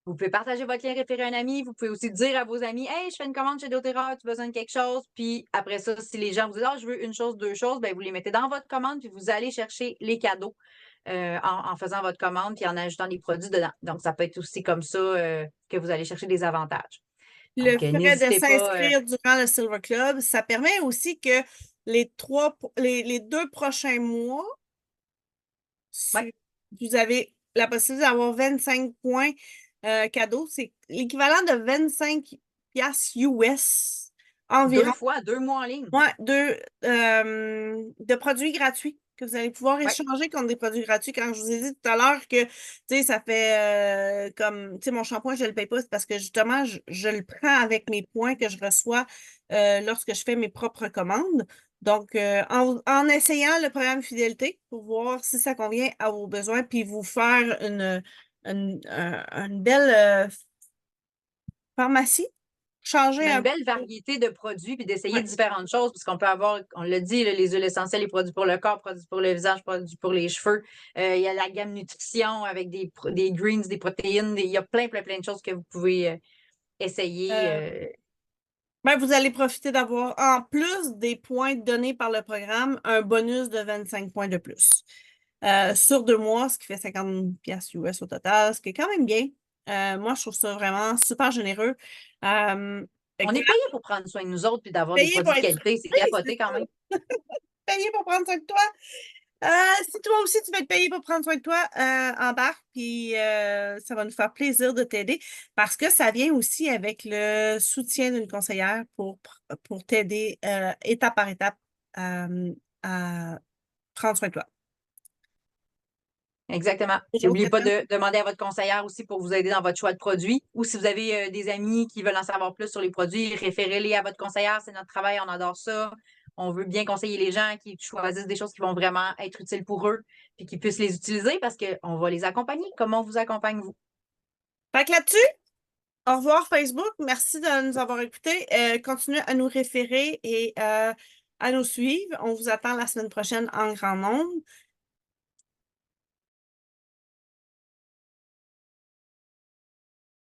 vous pouvez partager votre lien, référer un ami. Vous pouvez aussi dire à vos amis, hey, je fais une commande chez doTERRA, tu as besoin de quelque chose. Puis après ça, si les gens vous disent, ah, je veux une chose, 2 choses, ben, vous les mettez dans votre commande, puis vous allez chercher les cadeaux en faisant votre commande, puis en ajoutant des produits dedans. Donc, ça peut être aussi comme ça que vous allez chercher des avantages. Le Donc, frais de n'hésitez pas. s'inscrire durant le Silver Club, ça permet aussi que les 2 prochains mois, Ouais, vous avez la possibilité d'avoir 25 points cadeaux. C'est l'équivalent de 25 piastres US deux environ. fois, 2 mois en ligne. Ouais, de produits gratuits que vous allez pouvoir Ouais. échanger contre des produits gratuits. Quand je vous ai dit tout à l'heure que, tu sais, ça fait comme, tu sais, mon shampoing, je ne le paye pas, c'est parce que justement, je le prends avec mes points que je reçois lorsque je fais mes propres commandes. Donc, en essayant le programme fidélité pour voir si ça convient à vos besoins, puis vous faire une belle pharmacie, changer Mais un une belle peu. variété de produits, puis d'essayer Ouais. différentes choses, puisqu'on peut avoir, on l'a dit, là, les huiles essentielles, les produits pour le corps, produits pour le visage, produits pour les cheveux. Il y a la gamme nutrition avec des greens, des protéines, il y a plein de choses que vous pouvez essayer. Euh, ben, vous allez profiter d'avoir, en plus des points donnés par le programme, un bonus de 25 points de plus. Sur 2 mois, ce qui fait 50 pièces US au total, ce qui est quand même bien. Moi, je trouve ça vraiment super généreux. Fait On que est voilà, payé pour prendre soin de nous autres puis d'avoir des payez pour produits de être qualité. C'est oui, c'est capoté quand ça. même. Payez pour prendre soin de toi. Euh, Si toi aussi tu veux être payé pour prendre soin de toi, embarque, puis ça va nous faire plaisir de t'aider parce que ça vient aussi avec le soutien d'une conseillère pour t'aider étape par étape à prendre soin de toi. Exactement. Puis D'autres n'oubliez pas questions? de demander à votre conseillère aussi pour vous aider dans votre choix de produits. Ou si vous avez des amis qui veulent en savoir plus sur les produits, référez-les à votre conseillère. C'est notre travail, on adore ça. On veut bien conseiller les gens qui choisissent des choses qui vont vraiment être utiles pour eux puis qui puissent les utiliser parce qu'on va les accompagner comme on vous accompagne vous. Fait que là-dessus, au revoir Facebook. Merci de nous avoir écoutés. Continuez à nous référer et à nous suivre. On vous attend la semaine prochaine en grand nombre.